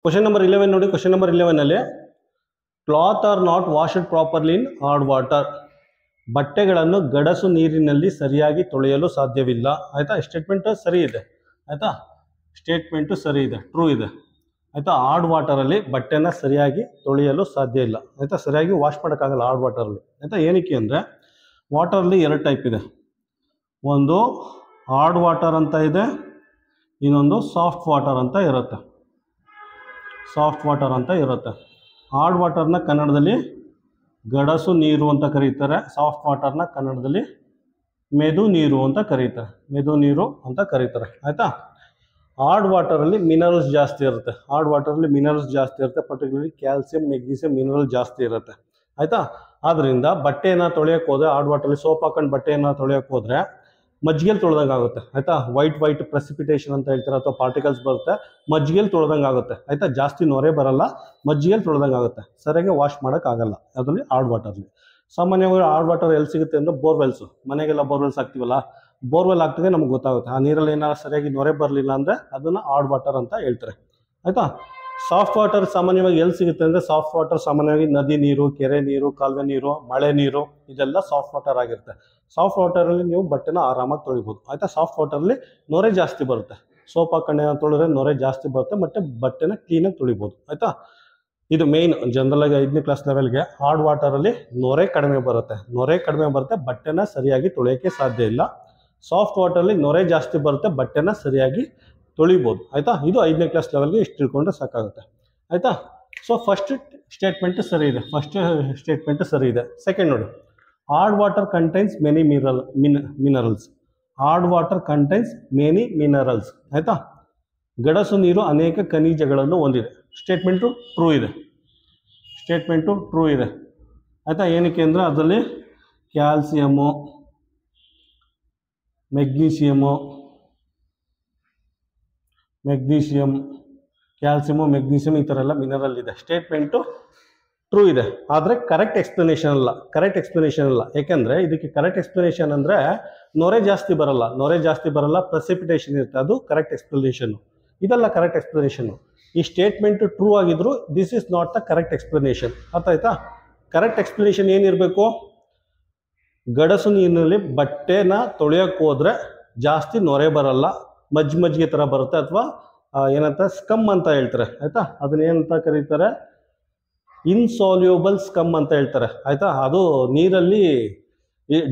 Question number 11 ನೋಡಿ. Question number 11 ಅಲ್ಲಿ cloth are not washed properly in hard water. ಬಟ್ಟೆಗಳನ್ನು ಗಡಸು ನೀರಿನಲ್ಲಿ ಸರಿಯಾಗಿ ತೊಳೆಯಲು ಸಾಧ್ಯವಿಲ್ಲ. ಆಯ್ತಾ, ಸ್ಟೇಟ್ಮೆಂಟ್ ಸರಿ ಇದೆ. ಆಯ್ತಾ, ಸ್ಟೇಟ್ಮೆಂಟು ಸರಿ ಇದೆ, ಟ್ರೂ ಇದೆ. ಆಯ್ತಾ, ಹಾರ್ಡ್ ವಾಟರಲ್ಲಿ ಬಟ್ಟೆನ ಸರಿಯಾಗಿ ತೊಳೆಯಲು ಸಾಧ್ಯ ಇಲ್ಲ. ಆಯ್ತಾ, ಸರಿಯಾಗಿ ವಾಶ್ ಮಾಡೋಕ್ಕಾಗಲ್ಲ ಹಾರ್ಡ್ ವಾಟರಲ್ಲಿ. ಆಯ್ತಾ, ಏನಕ್ಕೆ ಅಂದರೆ ವಾಟರಲ್ಲಿ ಎರಡು ಟೈಪ್ ಇದೆ. ಒಂದು ಹಾರ್ಡ್ ವಾಟರ್ ಅಂತ ಇದೆ, ಇನ್ನೊಂದು ಸಾಫ್ಟ್ ವಾಟರ್ ಅಂತ ಇರುತ್ತೆ. ಸಾಫ್ಟ್ ವಾಟರ್ ಅಂತ ಇರುತ್ತೆ. ಹಾರ್ಡ್ ವಾಟರ್ನ ಕನ್ನಡದಲ್ಲಿ ಗಡಸು ನೀರು ಅಂತ ಕರೀತಾರೆ. ಸಾಫ್ಟ್ ವಾಟರ್ನ ಕನ್ನಡದಲ್ಲಿ ಮೆದು ನೀರು ಅಂತ ಕರೀತಾರೆ. ಮೆದು ನೀರು ಅಂತ ಕರೀತಾರೆ. ಆಯಿತಾ, ಹಾರ್ಡ್ ವಾಟರಲ್ಲಿ ಮಿನರಲ್ಸ್ ಜಾಸ್ತಿ ಇರುತ್ತೆ. ಹಾರ್ಡ್ ವಾಟರಲ್ಲಿ ಮಿನರಲ್ಸ್ ಜಾಸ್ತಿ ಇರುತ್ತೆ, ಪರ್ಟಿಕ್ಯುಲರ್ಲಿ ಕ್ಯಾಲ್ಸಿಯಂ, ಮೆಗ್ನೀಸಿಯಂ ಮಿನರಲ್ ಜಾಸ್ತಿ ಇರುತ್ತೆ. ಆಯಿತಾ, ಆದ್ದರಿಂದ ಬಟ್ಟೆಯನ್ನು ತೊಳೆಯೋಕ್ಕೆ ಹೋದರೆ, ಹಾರ್ಡ್ ವಾಟರಲ್ಲಿ ಸೋಪ್ ಹಾಕೊಂಡು ಬಟ್ಟೆಯನ್ನು ತೊಳೆಯೋಕ್ಕೆ ಹೋದರೆ ಮಜ್ಜಿಗೆಯಲ್ಲಿ ತೊಳೆದಂಗೆ ಆಗುತ್ತೆ. ಆಯಿತಾ, ವೈಟ್ ಪ್ರೆಸಿಪಿಟೇಷನ್ ಅಂತ ಹೇಳ್ತಾರೆ, ಅಥವಾ ಪಾರ್ಟಿಕಲ್ಸ್ ಬರುತ್ತೆ, ಮಜ್ಜಿಗೆಯಲ್ಲಿ ತೊಳೆದಂಗೆ ಆಗುತ್ತೆ. ಆಯಿತಾ, ಜಾಸ್ತಿ ನೊರೆ ಬರಲ್ಲ, ಮಜ್ಜಿಗೆಯಲ್ಲಿ ತೊಳೆದಂಗೆ ಆಗುತ್ತೆ. ಸರಿಯಾಗಿ ವಾಶ್ ಮಾಡೋಕ್ಕಾಗಲ್ಲ ಅದರಲ್ಲಿ ಹಾರ್ಡ್ ವಾಟರ್ಲಿ. ಸಾಮಾನ್ಯವಾಗಿ ಹಾರ್ಡ್ ವಾಟರ್ ಎಲ್ಲಿ ಸಿಗುತ್ತೆ ಅಂದರೆ ಬೋರ್ವೆಲ್ಸು. ಮನೆಗೆಲ್ಲ ಬೋರ್ವೆಲ್ಸ್ ಹಾಕ್ತೀವಲ್ಲ, ಬೋರ್ವೆಲ್ ಹಾಕ್ತಿದ್ರೆ ನಮ್ಗೆ ಗೊತ್ತಾಗುತ್ತೆ. ಆ ನೀರಲ್ಲಿ ಏನಾದ್ರು ಸರಿಯಾಗಿ ನೊರೆ ಬರಲಿಲ್ಲ ಅಂದರೆ ಅದನ್ನು ಹಾರ್ಡ್ ವಾಟರ್ ಅಂತ ಹೇಳ್ತಾರೆ. ಆಯಿತಾ, ಸಾಫ್ಟ್ ವಾಟರ್ ಸಾಮಾನ್ಯವಾಗಿ ಎಲ್ಲಿ ಸಿಗುತ್ತೆ ಅಂದರೆ, ಸಾಫ್ಟ್ ವಾಟರ್ ಸಾಮಾನ್ಯವಾಗಿ ನದಿ ನೀರು, ಕೆರೆ ನೀರು, ಕಾಲುವೆ ನೀರು, ಮಳೆ ನೀರು, ಇದೆಲ್ಲ ಸಾಫ್ಟ್ ವಾಟರ್ ಆಗಿರುತ್ತೆ. ಸಾಫ್ಟ್ ವಾಟರಲ್ಲಿ ನೀವು ಬಟ್ಟೆನ ಆರಾಮಾಗಿ ತೊಳಿಬೋದು. ಆಯಿತಾ, ಸಾಫ್ಟ್ ವಾಟರಲ್ಲಿ ನೊರೆ ಜಾಸ್ತಿ ಬರುತ್ತೆ. ಸೋಪ್ ಹಾಕೊಂಡು ತೊಳೆದ್ರೆ ನೊರೆ ಜಾಸ್ತಿ ಬರುತ್ತೆ, ಮತ್ತು ಬಟ್ಟೆನ ಕ್ಲೀನಾಗಿ ತೊಳಿಬೋದು. ಆಯಿತಾ, ಇದು ಮೇಯ್ನ್. ಜನರಲಾಗಿ 5ನೇ ಕ್ಲಾಸ್ ಲೆವೆಲ್ಗೆ ಹಾರ್ಡ್ ವಾಟರಲ್ಲಿ ನೊರೆ ಕಡಿಮೆ ಬರುತ್ತೆ, ಬಟ್ಟೆನ ಸರಿಯಾಗಿ ತೊಳೆಯೋಕ್ಕೆ ಸಾಧ್ಯ ಇಲ್ಲ. ಸಾಫ್ಟ್ ವಾಟರಲ್ಲಿ ನೊರೆ ಜಾಸ್ತಿ ಬರುತ್ತೆ, ಬಟ್ಟೆನ ಸರಿಯಾಗಿ ತೊಳಿಬೋದು. ಆಯಿತಾ, ಇದು 5ನೇ ಕ್ಲಾಸ್ ಲೆವೆಲ್ಗೆ ಇಷ್ಟು ತಿಳ್ಕೊಂಡ್ರೆ ಸಾಕಾಗುತ್ತೆ. ಆಯಿತಾ, ಸೊ ಫಸ್ಟ್ ಸ್ಟೇಟ್ಮೆಂಟ್ ಸರಿ ಇದೆ. ಸೆಕೆಂಡ್ ನೋಡಿ, hard water contains many minerals. Hard water contains many minerals. ಆಯಿತಾ, ಗಡಸು ನೀರು ಅನೇಕ ಖನಿಜಗಳನ್ನು ಹೊಂದಿದೆ. ಸ್ಟೇಟ್ಮೆಂಟು ಟ್ರೂ ಇದೆ. ಆಯಿತಾ, ಏನಕ್ಕೆ ಅಂದರೆ ಅದರಲ್ಲಿ ಕ್ಯಾಲ್ಸಿಯಮ್ಮು, ಮೆಗ್ನೀಷಿಯಮು, ಈ ಥರ ಎಲ್ಲ ಮಿನರಲ್ ಇದೆ. ಸ್ಟೇಟ್ಮೆಂಟು ಟ್ರೂ ಇದೆ, ಆದರೆ ಕರೆಕ್ಟ್ ಎಕ್ಸ್ಪ್ಲನೇಷನ್ ಅಲ್ಲ. ಯಾಕೆಂದರೆ ಇದಕ್ಕೆ ಕರೆಕ್ಟ್ ಎಕ್ಸ್ಪ್ಲನೇಷನ್ ಅಂದರೆ ನೊರೆ ಜಾಸ್ತಿ ಬರಲ್ಲ, ಪ್ರೆಸಿಪಿಟೇಷನ್ ಇರುತ್ತೆ, ಅದು ಕರೆಕ್ಟ್ ಎಕ್ಸ್ಪ್ಲನೇಷನ್ನು. ಇದೆಲ್ಲ ಕರೆಕ್ಟ್ ಎಕ್ಸ್ಪ್ಲನೇಷನ್ನು. ಈ ಸ್ಟೇಟ್ಮೆಂಟು ಟ್ರೂ ಆಗಿದ್ರು this is not the correct explanation. ಆಯ್ತಾ, ಕರೆಕ್ಟ್ ಎಕ್ಸ್ಪ್ಲನೇಷನ್ ಏನಿರಬೇಕು, ಗಡಸು ನೀರಿನಲ್ಲಿ ಬಟ್ಟೆನ ತೊಳೆಯೋಕ್ಕೆ ಹೋದರೆ ಜಾಸ್ತಿ ನೊರೆ ಬರಲ್ಲ, ಮಜ್ಜಿಗೆ ಥರ ಬರುತ್ತೆ, ಅಥವಾ ಏನಂತ ಸ್ಕಮ್ ಅಂತ ಹೇಳ್ತಾರೆ. ಆಯಿತಾ, ಅದನ್ನೇನಂತ ಕರೀತಾರೆ, ಇನ್ಸಾಲ್ಯೂಬಲ್ ಸ್ಕಮ್ ಅಂತ ಹೇಳ್ತಾರೆ. ಆಯಿತಾ, ಅದು ನೀರಲ್ಲಿ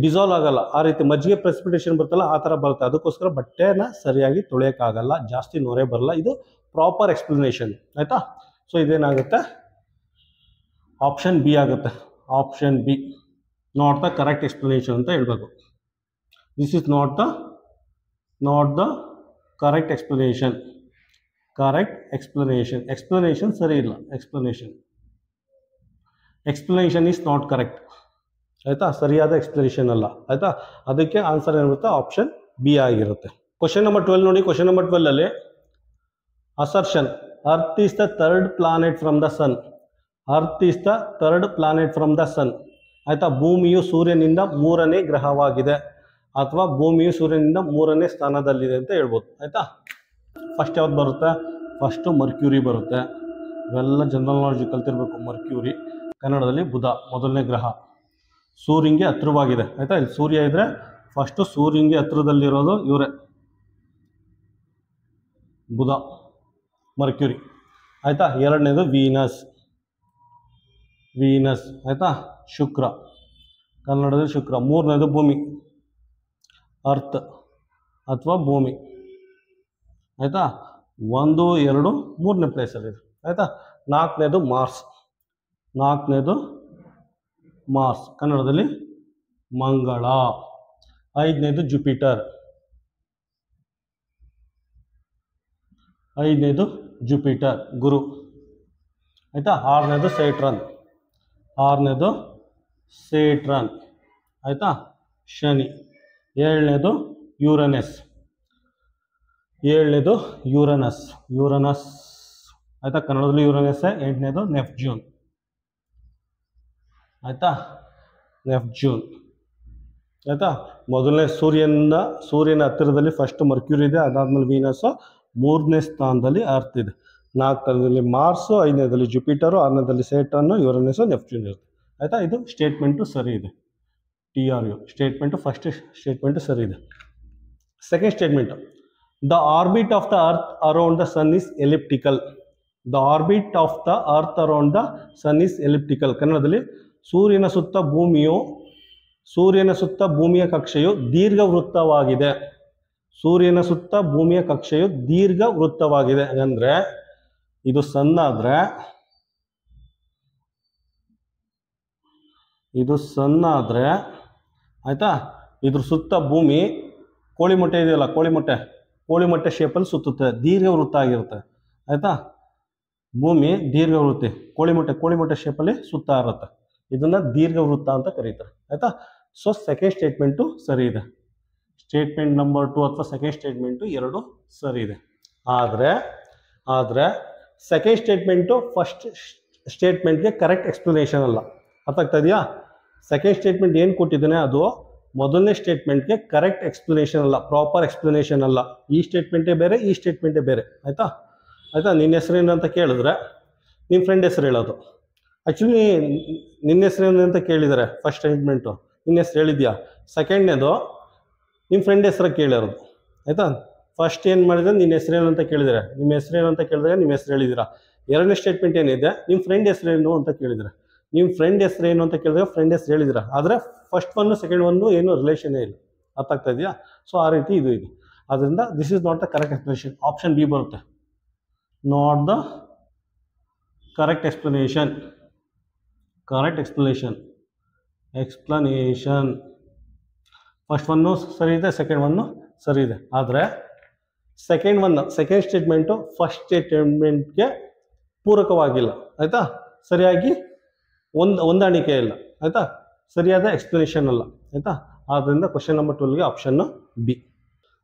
ಡಿಸಾಲ್ವ್ ಆಗಲ್ಲ, ಆ ರೀತಿ ಮಜ್ಜಿಗೆ ಪ್ರೆಸಿಪಿಟೇಷನ್ ಬರ್ತಲ್ಲ ಆ ಥರ ಬರುತ್ತೆ. ಅದಕ್ಕೋಸ್ಕರ ಬಟ್ಟೆನ ಸರಿಯಾಗಿ ತೊಳೆಯೋಕ್ಕಾಗಲ್ಲ, ಜಾಸ್ತಿ ನೊರೆ ಬರಲ್ಲ. ಇದು ಪ್ರಾಪರ್ ಎಕ್ಸ್ಪ್ಲನೇಷನ್. ಆಯಿತಾ, ಸೊ ಇದೇನಾಗುತ್ತೆ, ಆಪ್ಷನ್ ಬಿ ಆಗುತ್ತೆ. Option B not the correct explanation ಅಂತ ಹೇಳ್ಬೇಕು. This is not the correct explanation. Explanation ಸರಿ ಇಲ್ಲ. Explanation is not correct. ಆಯಿತಾ, ಸರಿಯಾದ ಎಕ್ಸ್ಪ್ಲನೇಷನ್ ಅಲ್ಲ. ಆಯಿತಾ, ಅದಕ್ಕೆ ಆನ್ಸರ್ ಏನಿರುತ್ತೆ, ಆಪ್ಷನ್ ಬಿ ಆಗಿರುತ್ತೆ. ಕ್ವಶನ್ ನಂಬರ್ 12 ನೋಡಿ. ಕ್ವಶನ್ ನಂಬರ್ 12 ಅಲ್ಲಿ assertion, earth is the third planet from the sun. ಆಯಿತಾ, ಭೂಮಿಯು ಸೂರ್ಯನಿಂದ 3ನೇ ಗ್ರಹವಾಗಿದೆ, ಅಥವಾ ಭೂಮಿಯು ಸೂರ್ಯನಿಂದ 3ನೇ ಸ್ಥಾನದಲ್ಲಿದೆ ಅಂತ ಹೇಳ್ಬೋದು. ಆಯಿತಾ, ಫಸ್ಟ್ ಯಾವ್ದು ಬರುತ್ತೆ, ಫಸ್ಟು ಮರ್ಕ್ಯೂರಿ ಬರುತ್ತೆ. ಇವೆಲ್ಲ ಜನರಲ್ ನಾಲೆಡ್ಜ್ ಕಲ್ತಿರ್ಬೇಕು. ಮರ್ಕ್ಯೂರಿ ಕನ್ನಡದಲ್ಲಿ ಬುಧ, ಮೊದಲನೇ ಗ್ರಹ, ಸೂರ್ಯನಿಗೆ ಹತ್ತಿರವಾಗಿದೆ. ಆಯಿತಾ, ಇಲ್ಲಿ ಸೂರ್ಯ ಇದ್ದರೆ ಫಸ್ಟು ಸೂರ್ಯನಿಗೆ ಹತ್ತಿರದಲ್ಲಿರೋದು ಇವರೇ, ಬುಧ, ಮರ್ಕ್ಯೂರಿ. ಆಯಿತಾ, ಎರಡನೇದು ವೀನಸ್. ಆಯಿತಾ, ಶುಕ್ರ, ಕನ್ನಡದಲ್ಲಿ ಶುಕ್ರ. ಮೂರನೇದು ಭೂಮಿ, ಅರ್ತ್ ಅಥವಾ ಭೂಮಿ. ಆಯಿತಾ, 1, 2, 3ನೇ ಪ್ಲೇಸಲ್ಲಿದೆ. ಆಯಿತಾ, ನಾಲ್ಕನೇದು ಮಾರ್ಸ್, ಕನ್ನಡದಲ್ಲಿ ಮಂಗಳ. 5ನೇದು ಜುಪಿಟರ್, ಗುರು. ಆಯಿತಾ, 6ನೇದು ಸೇಟ್ರನ್. ಆಯಿತಾ, ಶನಿ. 7ನೇದು ಯುರನಸ್. ಆಯಿತಾ, ಕನ್ನಡದಲ್ಲಿ ಯುರನಸ್. 8ನೇದು ನೆಪ್ಚೂನ್. ಆಯಿತಾ, ಆಯಿತಾ, ಮೊದಲನೇ ಸೂರ್ಯನ ಹತ್ತಿರದಲ್ಲಿ ಫಸ್ಟ್ ಮರ್ಕ್ಯೂರಿ ಇದೆ, ಅದಾದಮೇಲೆ ವೀನಸ್ಸು, 3ನೇ ಸ್ಥಾನದಲ್ಲಿ ಅರ್ತ್ ಇದೆ. ನಾಲ್ಕನೇದಲ್ಲಿ ಮಾರ್ಸು, ಐದನೇದಲ್ಲಿ ಜುಪಿಟರು, ಆರನೇದಲ್ಲಿ ಸೇಟನ್ನು, ಯುರೇನಸ್, ನೆಪ್ಟ್ಯೂನ್ ಇರುತ್ತೆ. ಆಯಿತಾ, ಇದು ಸ್ಟೇಟ್ಮೆಂಟು ಸರಿ ಇದೆ. TRU ಸ್ಟೇಟ್ಮೆಂಟು ಫಸ್ಟ್ ಸ್ಟೇಟ್ಮೆಂಟು ಸರಿ ಇದೆ. Second statement, the orbit of the earth around the sun is elliptical. The orbit of the earth around the sun is elliptical. ಕನ್ನಡದಲ್ಲಿ ಸೂರ್ಯನ ಸುತ್ತ ಭೂಮಿಯ ಕಕ್ಷೆಯು ದೀರ್ಘವೃತ್ತವಾಗಿದೆ. ಸೂರ್ಯನ ಸುತ್ತ ಭೂಮಿಯ ಕಕ್ಷೆಯು ದೀರ್ಘವೃತ್ತವಾಗಿದೆ ಅಂದರೆ ಇದು ಸನ್ ಆದರೆ ಆಯಿತಾ, ಇದ್ರ ಸುತ್ತ ಭೂಮಿ ಕೋಳಿ ಮೊಟ್ಟೆ ಇದೆಯಲ್ಲ, ಕೋಳಿ ಮೊಟ್ಟೆ ಶೇಪಲ್ಲಿ ಸುತ್ತುತ್ತೆ, ದೀರ್ಘವೃತ್ತ ಆಗಿರುತ್ತೆ. ಆಯಿತಾ, ಭೂಮಿ ದೀರ್ಘವೃತ್ತಿ, ಕೋಳಿ ಮೊಟ್ಟೆ ಶೇಪಲ್ಲಿ ಸುತ್ತಾ ಇರುತ್ತೆ. ಇದನ್ನು ದೀರ್ಘವೃತ್ತ ಅಂತ ಕರೀತಾರೆ. ಆಯಿತಾ, ಸೊ ಸೆಕೆಂಡ್ ಸ್ಟೇಟ್ಮೆಂಟು ಸರಿ ಇದೆ. ಸ್ಟೇಟ್ಮೆಂಟ್ ನಂಬರ್ 2 ಅಥವಾ ಸೆಕೆಂಡ್ ಸ್ಟೇಟ್ಮೆಂಟು ಎರಡು ಸರಿ ಇದೆ. ಆದರೆ ಸೆಕೆಂಡ್ ಸ್ಟೇಟ್ಮೆಂಟು ಫಸ್ಟ್ ಸ್ಟೇಟ್ಮೆಂಟ್ಗೆ ಕರೆಕ್ಟ್ ಎಕ್ಸ್ಪ್ಲನೇಷನ್ ಅಲ್ಲ. ಅರ್ಥ ಆಗ್ತಾ ಇದೆಯಾ? ಸೆಕೆಂಡ್ ಸ್ಟೇಟ್ಮೆಂಟ್ ಏನು ಕೊಟ್ಟಿದ್ದಾನೆ ಅದು ಮೊದಲನೇ ಸ್ಟೇಟ್ಮೆಂಟ್ಗೆ ಕರೆಕ್ಟ್ ಎಕ್ಸ್ಪ್ಲನೇಷನ್ ಅಲ್ಲ, ಪ್ರಾಪರ್ ಎಕ್ಸ್ಪ್ಲನೇಷನ್ ಅಲ್ಲ. ಈ ಸ್ಟೇಟ್ಮೆಂಟೇ ಬೇರೆ, ಈ ಸ್ಟೇಟ್ಮೆಂಟೇ ಬೇರೆ. ಆಯಿತಾ, ನಿನ್ನ ಹೆಸರೇನು ಅಂತ ಕೇಳಿದ್ರೆ ನಿಮ್ಮ ಫ್ರೆಂಡ್ ಹೆಸರು ಹೇಳೋದು. ಆ್ಯಕ್ಚುಲಿ ನಿನ್ನ ಹೆಸರೇನು ಅಂತ ಕೇಳಿದ್ದಾರೆ ಫಸ್ಟ್ ಸ್ಟೇಟ್ಮೆಂಟು, ನಿನ್ನ ಹೆಸರು ಹೇಳಿದ್ಯಾ. ಸೆಕೆಂಡ್ನೇದು ನಿಮ್ಮ ಫ್ರೆಂಡ್ ಹೆಸರು ಕೇಳಿರೋದು. ಆಯಿತಾ, ಫಸ್ಟ್ ಏನು ಮಾಡಿದ್ರೆ ನಿನ್ನ ಹೆಸರೇನು ಅಂತ ಕೇಳಿದರೆ, ನಿಮ್ಮ ಹೆಸರೇನು ಅಂತ ಕೇಳಿದ್ರೆ ನಿಮ್ಮ ಹೆಸರು ಹೇಳಿದ್ದೀರಾ. ಎರಡನೇ ಸ್ಟೇಟ್ಮೆಂಟ್ ಏನಿದೆ, ನಿಮ್ಮ ಫ್ರೆಂಡ್ ಹೆಸರೇನು ಅಂತ ಕೇಳಿದರೆ, ನಿಮ್ಮ ಫ್ರೆಂಡ್ ಹೆಸರೇನು ಅಂತ ಕೇಳಿದ್ರೆ ಫ್ರೆಂಡ್ ಹೆಸರು ಹೇಳಿದ್ದೀರಾ. ಆದರೆ ಫಸ್ಟ್ ಒನ್ನು ಸೆಕೆಂಡ್ ಒಂದು ಏನು ರಿಲೇಷನ್ನೇ ಇಲ್ಲ. ಅರ್ಥ ಆಗ್ತಾ ಇದೆಯಾ? ಸೊ ಆ ರೀತಿ ಇದು ಇದೆ. ಆದ್ದರಿಂದ this is not the correct explanation. Option B ಬರುತ್ತೆ, not the correct explanation. First one ಸರಿ ಇದೆ, ಸೆಕೆಂಡ್ ಒನ್ನು ಸರಿ ಇದೆ. ಆದರೆ ಸೆಕೆಂಡ್ ಸ್ಟೇಟ್ಮೆಂಟು ಫಸ್ಟ್ ಸ್ಟೇಟ್ಮೆಂಟ್ಗೆ ಪೂರಕವಾಗಿಲ್ಲ. ಆಯಿತಾ, ಸರಿಯಾಗಿ ಹೊಂದಾಣಿಕೆ ಇಲ್ಲ. ಆಯಿತಾ, ಸರಿಯಾದ ಎಕ್ಸ್ಪ್ಲನೇಷನ್ ಅಲ್ಲ. ಆಯಿತಾ, ಆದ್ದರಿಂದ ಕ್ವಶನ್ ನಂಬರ್ 12ಗೆ ಆಪ್ಷನ್ ಬಿ.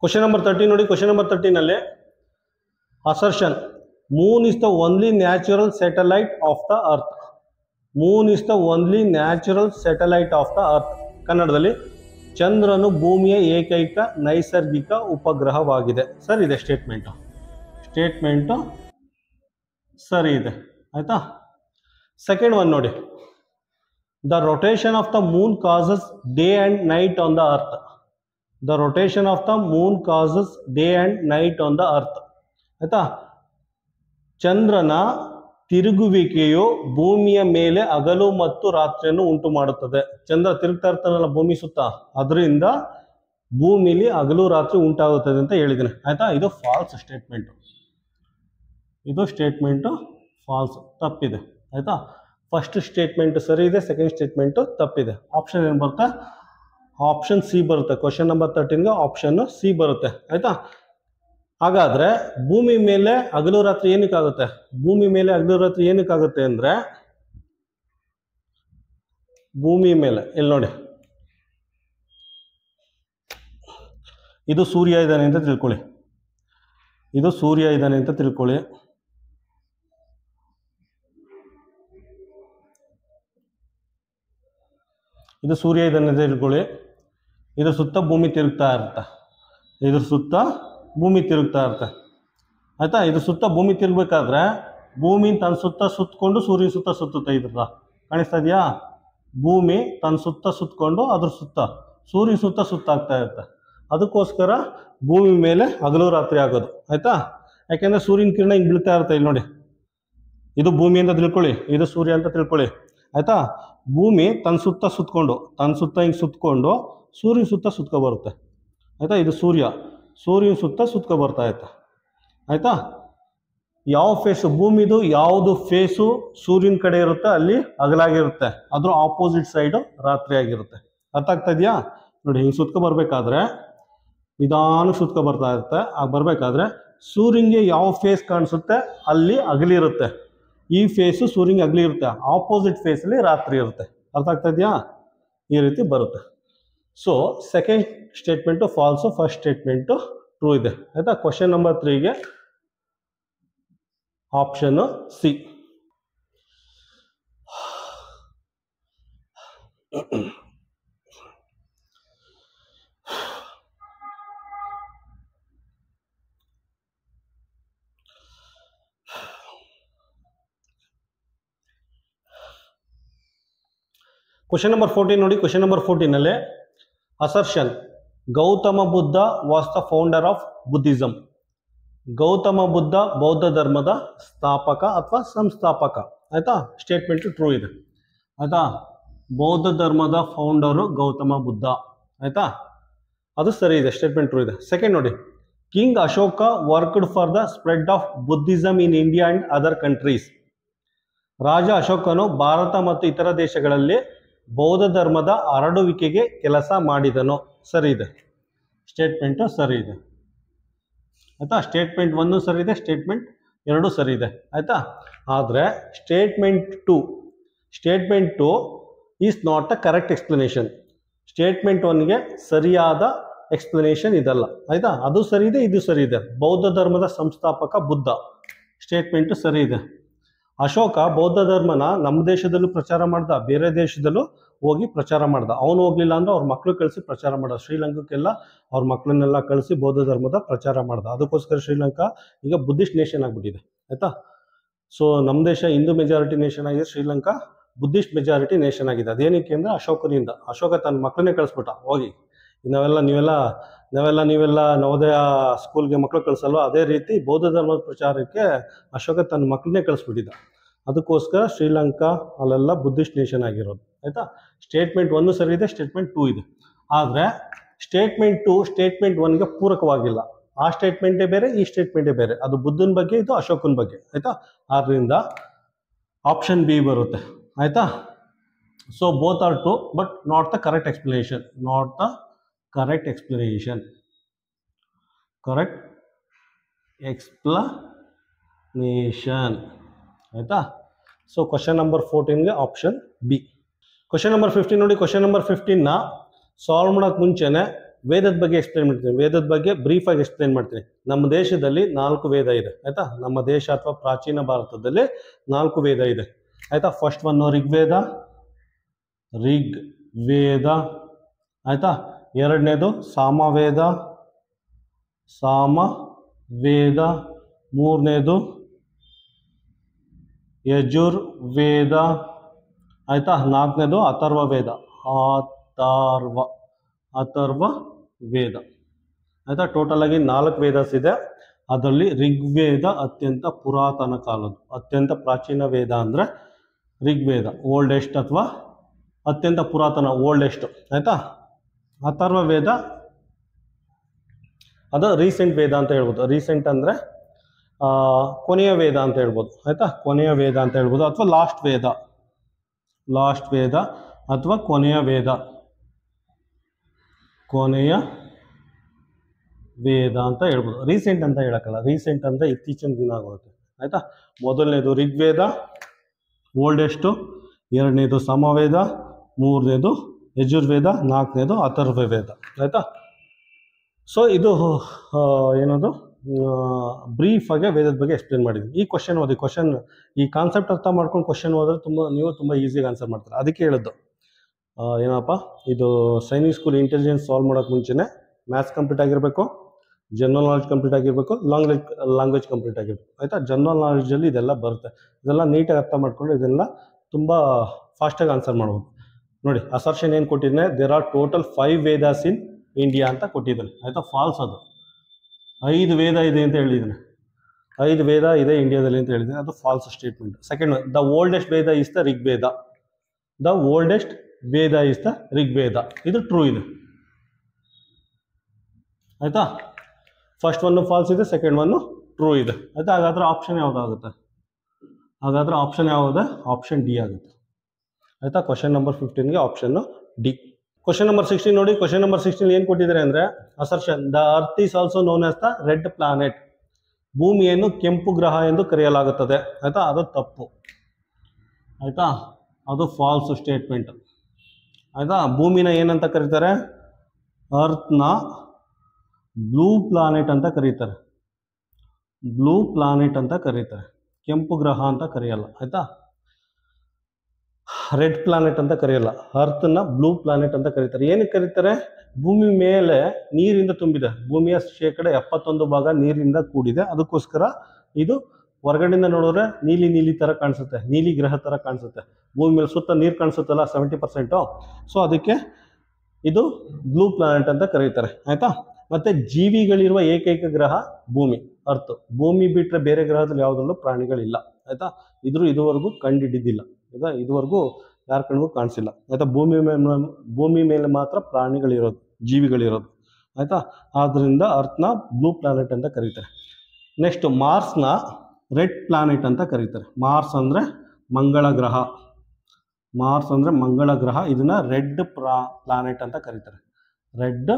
ಕ್ವಶನ್ ನಂಬರ್ 13 ನೋಡಿ. ಕ್ವಶನ್ ನಂಬರ್ 13ನಲ್ಲಿ assertion, moon is the only natural satellite of the earth. Moon is the only natural satellite of the earth. ಕನ್ನಡದಲ್ಲಿ ಚಂದ್ರನು ಭೂಮಿಯ ಏಕೈಕ ನೈಸರ್ಗಿಕ ಉಪಗ್ರಹವಾಗಿದೆ. ಸರಿ ಇದೆ ಸ್ಟೇಟ್ಮೆಂಟು ಸರಿ ಇದೆ. ಆಯಿತಾ, ಸೆಕೆಂಡ್ ಒನ್ ನೋಡಿ, the rotation of the Moon causes day and night on the earth. The rotation of the Moon causes day and night on the earth. ಆಯಿತಾ, ಚಂದ್ರನ ತಿರುಗುವಿಕೆಯು ಭೂಮಿಯ ಮೇಲೆ ಹಗಲು ಮತ್ತು ರಾತ್ರಿಯನ್ನು ಉಂಟು ಮಾಡುತ್ತದೆ. ಚಂದ್ರ ತಿರುಗ್ತಾ ಇರ್ತಾನಲ್ಲ ಭೂಮಿ ಸುತ್ತ, ಅದರಿಂದ ಭೂಮಿಲಿ ಹಗಲು ರಾತ್ರಿ ಉಂಟಾಗುತ್ತದೆ ಅಂತ ಹೇಳಿದ್ದೀನಿ. ಆಯಿತಾ, ಇದು ಫಾಲ್ಸ್ ಸ್ಟೇಟ್ಮೆಂಟು ಫಾಲ್ಸ್, ತಪ್ಪಿದೆ. ಆಯಿತಾ, ಫಸ್ಟ್ ಸ್ಟೇಟ್ಮೆಂಟ್ ಸರಿ ಇದೆ, ಸೆಕೆಂಡ್ ಸ್ಟೇಟ್ಮೆಂಟು ತಪ್ಪಿದೆ. ಆಪ್ಷನ್ ಏನು ಬರುತ್ತೆ? ಆಪ್ಷನ್ ಸಿ ಬರುತ್ತೆ. ಕ್ವಶನ್ ನಂಬರ್ 13ಗೆ ಆಪ್ಷನ್ ಸಿ ಬರುತ್ತೆ. ಆಯಿತಾ, ಹಾಗಾದರೆ ಭೂಮಿ ಮೇಲೆ ಹಗಲು ರಾತ್ರಿ ಏನಕ್ಕಾಗುತ್ತೆ? ಅಂದರೆ ಭೂಮಿ ಮೇಲೆ ಇಲ್ಲಿ ನೋಡಿ, ಇದು ಸೂರ್ಯ ಇದ್ದಾನೆ ಅಂತ ತಿಳ್ಕೊಳ್ಳಿ. ಇದು ಸೂರ್ಯ ಇದ್ದಾನೆ ಅಂತ ತಿಳ್ಕೊಳ್ಳಿ. ಇದು ಸುತ್ತ ಭೂಮಿ ತಿರುಗ್ತಾ ಇರುತ್ತೆ. ಆಯಿತಾ, ಇದು ಸುತ್ತ ಭೂಮಿ ತಿರುಗಬೇಕಾದ್ರೆ ಭೂಮಿ ತನ್ನ ಸುತ್ತ ಸುತ್ತಕೊಂಡು ಸೂರ್ಯನ ಸುತ್ತ ಸುತ್ತುತ್ತೆ. ಇದ್ರದ ಕಾಣಿಸ್ತಾ ಇದೆಯಾ? ಭೂಮಿ ತನ್ನ ಸುತ್ತ ಸುತ್ತಕೊಂಡು ಅದ್ರ ಸುತ್ತ ಸೂರ್ಯನ ಸುತ್ತ ಸುತ್ತಾಗ್ತಾ ಇರುತ್ತೆ. ಅದಕ್ಕೋಸ್ಕರ ಭೂಮಿ ಮೇಲೆ ಹಗಲು ರಾತ್ರಿ ಆಗೋದು. ಆಯಿತಾ, ಯಾಕೆಂದರೆ ಸೂರ್ಯನ ಕಿರಣ ಹಿಂಗೆ ಬೀಳ್ತಾ ಇರುತ್ತೆ. ಇಲ್ಲಿ ನೋಡಿ, ಇದು ಭೂಮಿ ಅಂತ ತಿಳ್ಕೊಳ್ಳಿ, ಇದು ಸೂರ್ಯ ಅಂತ ತಿಳ್ಕೊಳ್ಳಿ. ಆಯಿತಾ, ಭೂಮಿ ತನ್ನ ಸುತ್ತ ಹಿಂಗೆ ಸುತ್ತಕೊಂಡು ಸೂರ್ಯನ ಸುತ್ತ ಸುತ್ಕೊ ಬರುತ್ತೆ. ಆಯಿತಾ, ಇದು ಸೂರ್ಯನ ಸುತ್ತ ಸುತ್ಕೊ ಬರ್ತಾ ಇರುತ್ತೆ. ಆಯಿತಾ, ಯಾವ ಫೇಸು ಭೂಮಿದು ಯಾವುದು ಫೇಸು ಸೂರ್ಯನ ಕಡೆ ಇರುತ್ತೆ ಅಲ್ಲಿ ಹಗಲಾಗಿರುತ್ತೆ, ಅದ್ರ ಆಪೋಸಿಟ್ ಸೈಡು ರಾತ್ರಿ ಆಗಿರುತ್ತೆ. ಅರ್ಥ ಆಗ್ತಾ ಇದೆಯಾ? ನೋಡಿ, ಹಿಂಗೆ ಸುತ್ಕೊ ಬರಬೇಕಾದ್ರೆ ನಿಧಾನಕ್ಕೆ ಸುತ್ಕೊ ಬರ್ತಾ ಇರುತ್ತೆ. ಬರಬೇಕಾದ್ರೆ ಸೂರ್ಯನಿಗೆ ಯಾವ ಫೇಸ್ ಕಾಣಿಸುತ್ತೆ ಅಲ್ಲಿ ಹಗಲಿರುತ್ತೆ, ಈ ಫೇಸು ಸೂರ್ಯನಿಗೆ ಹಗಲಿರುತ್ತೆ, ಆಪೋಸಿಟ್ ಫೇಸಲ್ಲಿ ರಾತ್ರಿ ಇರುತ್ತೆ. ಅರ್ಥ ಆಗ್ತಾ ಇದೆಯಾ? ಈ ರೀತಿ ಬರುತ್ತೆ. So second statement false, first statement true ಇದೆ. ಆಯಿತಾ, ಕ್ವಶನ್ ನಂಬರ್ 3ಗೆ ಆಪ್ಷನ್ನು ಸಿ. ಕ್ವಶನ್ ನಂಬರ್ 14 ನೋಡಿ. ಕ್ವಶನ್ ನಂಬರ್ 14 ನಲ್ಲಿ assertion Gautama Buddha was the founder of Buddhism. Gautama Buddha ಬೌದ್ಧ ಧರ್ಮದ ಸ್ಥಾಪಕ ಅಥವಾ ಸಂಸ್ಥಾಪಕ. ಆಯ್ತಾ, ಸ್ಟೇಟ್ಮೆಂಟ್ ಟ್ರೂ ಇದೆ. ಆಯ್ತಾ, ಬೌದ್ಧ ಧರ್ಮದ ಫೌಂಡರು ಗೌತಮ ಬುದ್ಧ. ಆಯ್ತಾ, ಅದು ಸರಿ ಇದೆ, ಸ್ಟೇಟ್ಮೆಂಟ್ ಟ್ರೂ ಇದೆ. ಸೆಕೆಂಡ್ ನೋಡಿ, king Ashoka worked for the spread of Buddhism in India and other countries. ರಾಜ ಅಶೋಕನು ಭಾರತ ಮತ್ತು ಇತರ ದೇಶಗಳಲ್ಲಿ ಬೌದ್ಧ ಧರ್ಮದ ಹರಡುವಿಕೆಗೆ ಕೆಲಸ ಮಾಡಿದನು. ಸರಿ ಇದೆ, ಸ್ಟೇಟ್ಮೆಂಟ್ ಸರಿ ಇದೆ. ಆಯ್ತಾ, ಸ್ಟೇಟ್ಮೆಂಟ್ 1 ಸರಿ ಇದೆ, ಸ್ಟೇಟ್ಮೆಂಟ್ 2 ಸರಿ ಇದೆ. ಆಯ್ತಾ, ಆದರೆ statement two is not a correct explanation. Statement 1ಗೆ ಸರಿಯಾದ ಎಕ್ಸ್ಪ್ಲನೇಷನ್ ಇದಲ್ಲ. ಆಯ್ತಾ, ಅದು ಸರಿ ಇದೆ, ಇದು ಸರಿ ಇದೆ. ಬೌದ್ಧ ಧರ್ಮದ ಸಂಸ್ಥಾಪಕ ಬುದ್ಧ, ಸ್ಟೇಟ್ಮೆಂಟ್ ಸರಿ ಇದೆ. ಅಶೋಕ ಬೌದ್ಧ ಧರ್ಮನ ನಮ್ಮ ದೇಶದಲ್ಲೂ ಪ್ರಚಾರ ಮಾಡ್ದ, ಬೇರೆ ದೇಶದಲ್ಲೂ ಹೋಗಿ ಪ್ರಚಾರ ಮಾಡ್ದ. ಅವನು ಹೋಗ್ಲಿಲ್ಲ ಅಂದ್ರೆ ಅವ್ರ ಮಕ್ಕಳು ಕಳಿಸಿ ಪ್ರಚಾರ ಮಾಡ್ದ. ಶ್ರೀಲಂಕಾಕ್ಕೆಲ್ಲ ಅವ್ರ ಮಕ್ಕಳನ್ನೆಲ್ಲ ಕಳಿಸಿ ಬೌದ್ಧ ಧರ್ಮದ ಪ್ರಚಾರ ಮಾಡ್ದ. ಅದಕ್ಕೋಸ್ಕರ ಶ್ರೀಲಂಕಾ ಈಗ ಬುದ್ಧಿಸ್ಟ್ ನೇಷನ್ ಆಗಿಬಿಟ್ಟಿದೆ. ಆಯ್ತಾ, ಸೊ ನಮ್ಮ ದೇಶ ಹಿಂದೂ ಮೆಜಾರಿಟಿ ನೇಷನ್ ಆಗಿದೆ, ಶ್ರೀಲಂಕಾ ಬುದ್ಧಿಸ್ಟ್ ಮೆಜಾರಿಟಿ ನೇಷನ್ ಆಗಿದೆ. ಅದೇನಕ್ಕೆ ಅಂದರೆ ಅಶೋಕನಿಂದ. ಅಶೋಕ ತನ್ನ ಮಕ್ಕಳನ್ನೇ ಕಳಿಸ್ಬಿಟ್ಟ, ಹೋಗಿ ನೀವೆಲ್ಲ ನವೋದಯ ಸ್ಕೂಲ್ಗೆ ಮಕ್ಕಳು ಕಳಿಸಲ್ವ, ಅದೇ ರೀತಿ ಬೌದ್ಧ ಧರ್ಮದ ಪ್ರಚಾರಕ್ಕೆ ಅಶೋಕ ತನ್ನ ಮಕ್ಕಳನ್ನೇ ಕಳಿಸ್ಬಿಟ್ಟಿದ್ದ. ಅದಕ್ಕೋಸ್ಕರ ಶ್ರೀಲಂಕಾ ಅಲ್ಲೆಲ್ಲ ಬುದ್ಧಿಸ್ಟ್ ನೇಷನ್ ಆಗಿರೋದು. ಆಯಿತಾ, ಸ್ಟೇಟ್ಮೆಂಟ್ 1 ಸರಿ ಇದೆ, ಸ್ಟೇಟ್ಮೆಂಟ್ 2 ಇದೆ. ಆದರೆ ಸ್ಟೇಟ್ಮೆಂಟ್ 2 ಸ್ಟೇಟ್ಮೆಂಟ್ 1ಗೆ ಪೂರಕವಾಗಿಲ್ಲ. ಆ ಸ್ಟೇಟ್ಮೆಂಟೇ ಬೇರೆ, ಈ ಸ್ಟೇಟ್ಮೆಂಟೇ ಬೇರೆ. ಅದು ಬುದ್ಧನ ಬಗ್ಗೆ, ಇದು ಅಶೋಕನ ಬಗ್ಗೆ. ಆಯಿತಾ, ಆದ್ದರಿಂದ ಆಪ್ಷನ್ ಬಿ ಬರುತ್ತೆ. ಆಯಿತಾ, so both are true but not the correct explanation. Correct explanation. ಆಯಿತಾ, ಸೊ ಕ್ವಶನ್ ನಂಬರ್ 14ಗೆ ಆಪ್ಷನ್ ಬಿ. ಕ್ವಶನ್ ನಂಬರ್ 15 ನೋಡಿ. ಕ್ವಶನ್ ನಂಬರ್ 15ನ ಸಾಲ್ವ್ ಮಾಡೋಕ್ಕೆ ಮುಂಚೆನೆ ವೇದದ ಬಗ್ಗೆ ಎಕ್ಸ್ಪ್ಲೇನ್ ಮಾಡ್ತೀನಿ. ವೇದದ ಬಗ್ಗೆ ಬ್ರೀಫಾಗಿ ಎಕ್ಸ್ಪ್ಲೇನ್ ಮಾಡ್ತೀನಿ. ನಮ್ಮ ದೇಶದಲ್ಲಿ 4 ವೇದ ಇದೆ. ಆಯಿತಾ, ನಮ್ಮ ದೇಶ ಅಥವಾ ಪ್ರಾಚೀನ ಭಾರತದಲ್ಲಿ 4 ವೇದ ಇದೆ. ಆಯಿತಾ, ಫಸ್ಟ್ ಒಂದು ಋಗ್ವೇದ. ಆಯಿತಾ, ಎರಡನೇದು ಸಾಮವೇದ. ಮೂರನೇದು ಯಜುರ್ವೇದ. ಆಯಿತಾ, ನಾಲ್ಕನೇದು ಅಥರ್ವವೇದ. ಅಥರ್ವವೇದ. ಆಯಿತಾ, ಟೋಟಲ್ ಆಗಿ 4 ವೇದಸ್ ಇದೆ. ಅದರಲ್ಲಿ ಋಗ್ವೇದ ಅತ್ಯಂತ ಪುರಾತನ ಕಾಲದ್ದು, ಅತ್ಯಂತ ಪ್ರಾಚೀನ ವೇದ ಅಂದರೆ ಋಗ್ವೇದ, ಓಲ್ಡೆಸ್ಟ್ ಅಥವಾ ಅತ್ಯಂತ ಪುರಾತನ, ಓಲ್ಡೆಸ್ಟ್. ಆಯಿತಾ, ಅಥರ್ವವೇದ ಅದು ರೀಸೆಂಟ್ ವೇದ ಅಂತ ಹೇಳ್ಬೋದು. ರೀಸೆಂಟ್ ಅಂದರೆ ಕೊನೆಯ ವೇದ ಅಂತ ಹೇಳ್ಬೋದು. ಆಯಿತಾ, ಕೊನೆಯ ವೇದ ಅಂತ ಹೇಳ್ಬೋದು, ಅಥವಾ ಲಾಸ್ಟ್ ವೇದ ಅಥವಾ ಕೊನೆಯ ವೇದ ಅಂತ ಹೇಳ್ಬೋದು. ರೀಸೆಂಟ್ ಅಂತ ಹೇಳಕ್ಕಲ್ಲ. ರೀಸೆಂಟ್ ಅಂದರೆ ಇತ್ತೀಚಿನ ದಿನ ಆಗುತ್ತೆ. ಆಯಿತಾ, ಮೊದಲನೇದು ಋಗ್ವೇದ ಓಲ್ಡೆಸ್ಟು, ಎರಡನೇದು ಸಮವೇದ, ಮೂರನೇದು ಯಜುರ್ವೇದ, ನಾಲ್ಕನೇದು ಅಥರ್ವವೇದ. ಆಯಿತಾ, ಸೊ ಇದು ಏನದು ಬ್ರೀಫಾಗೆ ವೇದದ ಬಗ್ಗೆ ಎಕ್ಸ್ಪ್ಲೇನ್ ಮಾಡಿದ್ವಿ. ಈ ಕ್ವಶನ್ ಓದಿ, ಈ ಕಾನ್ಸೆಪ್ಟ್ ಅರ್ಥ ಮಾಡ್ಕೊಂಡು ಕ್ವಶನ್ ಓದಿದ್ರೆ ನೀವು ತುಂಬ ಈಸಿಯಾಗಿ ಆನ್ಸರ್ ಮಾಡ್ತಾರೆ. ಅದಕ್ಕೆ ಹೇಳಿದ್ದು ಏನಪ್ಪ, ಇದು ಸೈನಿಕ್ ಸ್ಕೂಲ್ ಇಂಟೆಲಿಜೆನ್ಸ್ ಸಾಲ್ವ್ ಮಾಡೋಕ್ಕೆ ಮುಂಚೆನೇ ಮ್ಯಾಥ್ಸ್ ಕಂಪ್ಲೀಟ್ ಆಗಿರಬೇಕು, ಜನರಲ್ ನಾಲೆಜ್ ಕಂಪ್ಲೀಟ್ ಆಗಿರಬೇಕು, ಲ್ಯಾಂಗ್ವೇಜ್ ಕಂಪ್ಲೀಟ್ ಆಗಿರಬೇಕು. ಆಯಿತಾ, ಜನರಲ್ ನಾಲೆಜಲ್ಲಿ ಇದೆಲ್ಲ ಬರುತ್ತೆ. ಇದೆಲ್ಲ ನೀಟಾಗಿ ಅರ್ಥ ಮಾಡ್ಕೊಂಡು ಇದೆಲ್ಲ ತುಂಬ ಫಾಸ್ಟಾಗಿ ಆನ್ಸರ್ ಮಾಡ್ಬೋದು. ನೋಡಿ, ಅಸರ್ಷನ್ ಏನು ಕೊಟ್ಟಿದ್ದಾನೆ, there are total 5 Vedas in India ಅಂತ ಕೊಟ್ಟಿದ್ದಾನೆ. ಆಯಿತಾ, ಫಾಲ್ಸ್. ಅದು 5 ವೇದ ಇದೆ ಅಂತ ಹೇಳಿದ್ದಾನೆ. 5 ವೇದ ಇದೆ ಇಂಡಿಯಾದಲ್ಲಿ ಅಂತ ಹೇಳಿದ್ದಾನೆ. ಅದು false statement. Second, the oldest Veda is the Rigveda. ಇದು ಟ್ರೂ ಇದೆ. ಆಯಿತಾ, ಫಸ್ಟ್ ಒಂದು ಫಾಲ್ಸ್ ಇದೆ, ಸೆಕೆಂಡ್ ಒಂದು ಟ್ರೂ ಇದೆ. ಆಯಿತಾ, ಹಾಗಾದ್ರೆ ಆಪ್ಷನ್ ಯಾವುದಾಗುತ್ತೆ? ಆಪ್ಷನ್ ಡಿ ಆಗುತ್ತೆ. ಆಯಿತಾ, ಕ್ವಶನ್ ನಂಬರ್ 15ಗೆ ಆಪ್ಷನ್ ಡಿ. ಕ್ವಶನ್ ನಂಬರ್ 16 ನೋಡಿ. ಕ್ವಶನ್ ನಂಬರ್ 16 ಏನು ಕೊಟ್ಟಿದ್ದಾರೆ ಅಂದರೆ, assertion the earth is also known as the red planet. ಭೂಮಿಯನ್ನು ಕೆಂಪು ಗ್ರಹ ಎಂದು ಕರೆಯಲಾಗುತ್ತದೆ. ಆಯಿತಾ, ಅದು ತಪ್ಪು. ಆಯಿತಾ, ಅದು ಫಾಲ್ಸ್ ಸ್ಟೇಟ್ಮೆಂಟ್. ಆಯಿತಾ, ಭೂಮಿನ ಏನಂತ ಕರೀತಾರೆ? ಅರ್ತ್ನ ಬ್ಲೂ ಪ್ಲಾನೆಟ್ ಅಂತ ಕರೀತಾರೆ. ಕೆಂಪು ಗ್ರಹ ಅಂತ ಕರೆಯಲ್ಲ. ಆಯಿತಾ, ರೆಡ್ ಪ್ಲಾನೆಟ್ ಅಂತ ಕರೆಯಲ್ಲ. ಅರ್ಥನ್ನ ಬ್ಲೂ ಪ್ಲಾನೆಟ್ ಅಂತ ಕರೀತಾರೆ. ಏನಕ್ಕೆ ಕರೀತಾರೆ? ಭೂಮಿ ಮೇಲೆ ನೀರಿಂದ ತುಂಬಿದೆ. ಭೂಮಿಯ 71% ನೀರಿನಿಂದ ಕೂಡಿದೆ. ಅದಕ್ಕೋಸ್ಕರ ಇದು ಹೊರಗಡೆಯಿಂದ ನೋಡಿದ್ರೆ ನೀಲಿ ನೀಲಿ ಥರ ಕಾಣಿಸುತ್ತೆ, ನೀಲಿ ಗ್ರಹ ಥರ ಕಾಣಿಸುತ್ತೆ. ಭೂಮಿ ಮೇಲೆ ಸುತ್ತ ನೀರು ಕಾಣಿಸುತ್ತಲ್ಲ 70%. ಸೊ ಅದಕ್ಕೆ ಇದು ಬ್ಲೂ ಪ್ಲಾನೆಟ್ ಅಂತ ಕರೀತಾರೆ, ಆಯಿತಾ. ಮತ್ತು ಜೀವಿಗಳಿರುವ ಏಕೈಕ ಗ್ರಹ ಭೂಮಿ, ಅರ್ತ್. ಭೂಮಿ ಬಿಟ್ಟರೆ ಬೇರೆ ಗ್ರಹದಲ್ಲಿ ಯಾವುದರಲ್ಲೂ ಪ್ರಾಣಿಗಳಿಲ್ಲ, ಆಯಿತಾ. ಇದುವರೆಗೂ ಕಂಡುಹಿಡಿದಿಲ್ಲ, ಆಯಿತಾ. ಇದುವರೆಗೂ ಯಾರ ಕಣ್ಗೂ ಕಾಣಿಸಿಲ್ಲ, ಆಯಿತಾ. ಭೂಮಿ ಮೇಲೆ ಮಾತ್ರ ಪ್ರಾಣಿಗಳಿರೋದು, ಜೀವಿಗಳಿರೋದು, ಆಯಿತಾ. ಆದ್ದರಿಂದ ಅರ್ಥನ ಬ್ಲೂ ಪ್ಲಾನೆಟ್ ಅಂತ ಕರೀತಾರೆ. ನೆಕ್ಸ್ಟ್ ಮಾರ್ಸ್ನ ರೆಡ್ ಪ್ಲಾನೆಟ್ ಅಂತ ಕರೀತಾರೆ. ಮಾರ್ಸ್ ಅಂದರೆ ಮಂಗಳ ಗ್ರಹ, ಮಾರ್ಸ್ ಅಂದರೆ ಮಂಗಳ ಗ್ರಹ. ಇದನ್ನು ರೆಡ್ ಪ್ಲಾನೆಟ್ ಅಂತ ಕರೀತಾರೆ, ರೆಡ್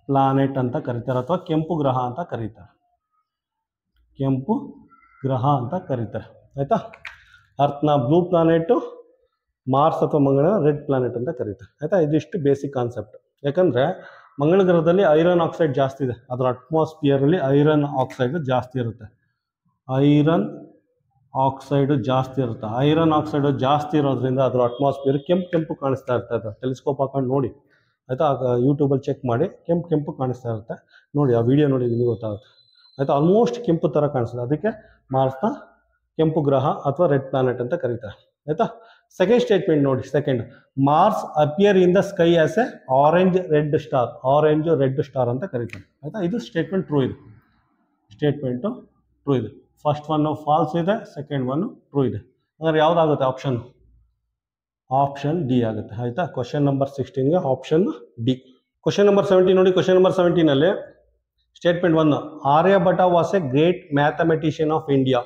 ಪ್ಲಾನೆಟ್ ಅಂತ ಕರೀತಾರೆ, ಅಥವಾ ಕೆಂಪು ಗ್ರಹ ಅಂತ ಕರೀತಾರೆ, ಕೆಂಪು ಗ್ರಹ ಅಂತ ಕರೀತಾರೆ, ಆಯಿತಾ. ಅರ್ಥನ ಬ್ಲೂ ಪ್ಲಾನೆಟು, ಮಾರ್ಸ್ ಅಥವಾ ಮಂಗಳ ರೆಡ್ ಪ್ಲಾನೆಟ್ ಅಂತ ಕರೀತಾರೆ, ಆಯಿತಾ. ಇದಿಷ್ಟು ಬೇಸಿಕ್ ಕಾನ್ಸೆಪ್ಟ್. ಯಾಕಂದರೆ ಮಂಗಳ ಗ್ರಹದಲ್ಲಿ ಐರನ್ ಆಕ್ಸೈಡ್ ಜಾಸ್ತಿ ಇದೆ, ಅದರ ಅಟ್ಮಾಸ್ಫಿಯರಲ್ಲಿ ಐರನ್ ಆಕ್ಸೈಡ್ ಜಾಸ್ತಿ ಇರುತ್ತೆ, ಐರನ್ ಆಕ್ಸೈಡು ಜಾಸ್ತಿ ಇರುತ್ತೆ. ಐರನ್ ಆಕ್ಸೈಡು ಜಾಸ್ತಿ ಇರೋದ್ರಿಂದ ಅದರ ಅಟ್ಮಾಸ್ಫಿಯರ್ ಕೆಂಪು ಕಾಣಿಸ್ತಾ ಇರ್ತದೆ. ಟೆಲಿಸ್ಕೋಪ್ ಹಾಕೊಂಡು ನೋಡಿ, ಆಯಿತಾ. ಯೂಟ್ಯೂಬಲ್ಲಿ ಚೆಕ್ ಮಾಡಿ, ಕೆಂಪು ಕಾಣಿಸ್ತಾ ಇರುತ್ತೆ, ನೋಡಿ ಆ ವಿಡಿಯೋ ನೋಡಿ, ನಿಮಗೆ ಗೊತ್ತಾಗುತ್ತೆ, ಆಯಿತಾ. ಆಲ್ಮೋಸ್ಟ್ ಕೆಂಪು ಥರ ಕಾಣಿಸ್ತದೆ, ಅದಕ್ಕೆ ಮಾರ್ಸ್ನ ಕೆಂಪು ಗ್ರಹ ಅಥವಾ ರೆಡ್ ಪ್ಲಾನೆಟ್ ಅಂತ ಕರೀತಾರೆ, ಆಯಿತಾ. ಸೆಕೆಂಡ್ ಸ್ಟೇಟ್ಮೆಂಟ್ ನೋಡಿ. Second, Mars appear in the sky as a orange red star, orange red star ಅಂತ ಕರೀತಾರೆ, ಆಯಿತಾ. ಇದು ಸ್ಟೇಟ್ಮೆಂಟ್ ಟ್ರೂ ಇದೆ, ಸ್ಟೇಟ್ಮೆಂಟು ಟ್ರೂ ಇದೆ. ಫಸ್ಟ್ ಒನ್ನು ಫಾಲ್ಸ್ ಇದೆ, ಸೆಕೆಂಡ್ ಒನ್ನು ಟ್ರೂ ಇದೆ. ಅಂದರೆ ಯಾವುದಾಗುತ್ತೆ ಆಪ್ಷನ್? ಆಪ್ಷನ್ ಡಿ ಆಗುತ್ತೆ, ಆಯಿತಾ. ಕ್ವಶನ್ ನಂಬರ್ 16ಗೆ ಆಪ್ಷನ್ ಡಿ. ಕ್ವಶನ್ ನಂಬರ್ 17 ನೋಡಿ. ಕ್ವಶನ್ ನಂಬರ್ 17ನಲ್ಲಿ statement 1, Aryabhata was a great mathematician of India.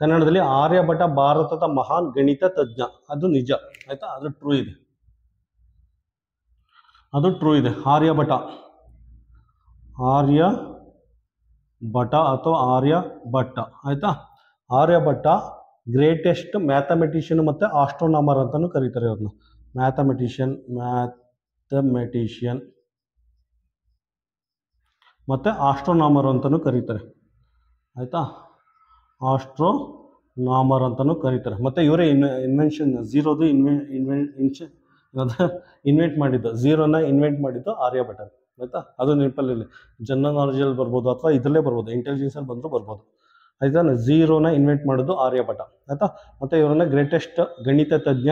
ಕನ್ನಡದಲ್ಲಿ ಆರ್ಯಭಟ ಭಾರತದ ಮಹಾನ್ ಗಣಿತ ತಜ್ಞ. ಅದು ನಿಜ, ಆಯಿತಾ. ಅದು ಟ್ರೂ ಇದೆ, ಅದು ಟ್ರೂ ಇದೆ. ಆರ್ಯಭಟ ಅಥವಾ ಆರ್ಯಭಟ್ಟ, ಆಯಿತಾ. ಆರ್ಯಭಟ್ಟ ಗ್ರೇಟೆಸ್ಟ್ ಮ್ಯಾಥಮೆಟಿಷಿಯನ್ ಮತ್ತು ಆಸ್ಟ್ರೋನಾಮರ್ ಅಂತಲೂ ಕರೀತಾರೆ ಅವ್ರನ್ನ. ಮ್ಯಾಥಮೆಟಿಷಿಯನ್ ಮತ್ತು ಆಸ್ಟ್ರೋನಾಮರ್ ಅಂತಲೂ ಕರೀತಾರೆ, ಆಯಿತಾ. ಆಸ್ಟ್ರೋನಾಮರ್ ಅಂತಲೂ ಕರೀತಾರೆ. ಮತ್ತು ಇವರೇ ಇನ್ವೆನ್ಷನ್ ಝೀರೋದು ಇನ್ವೆಂಟ್ ಮಾಡಿದ್ದು, ಝೀರೋನ ಇನ್ವೆಂಟ್ ಮಾಡಿದ್ದು ಆರ್ಯಭಟ, ಆಯಿತಾ. ಅದು ನೆನಪಲ್ಲಿ ಜನರಲ್ ನಾಲೆಜಲ್ಲಿ ಬರ್ಬೋದು, ಅಥವಾ ಇದರಲ್ಲೇ ಬರ್ಬೋದು, ಇಂಟೆಲಿಜೆನ್ಸಲ್ಲಿ ಬಂದರೂ ಬರ್ಬೋದು, ಆಯಿತಾ. ಝೀರೋನ ಇನ್ವೆಂಟ್ ಮಾಡೋದು ಆರ್ಯಭಟ, ಆಯಿತಾ. ಮತ್ತು ಇವರನ್ನ ಗ್ರೇಟೆಸ್ಟ್ ಗಣಿತ ತಜ್ಞ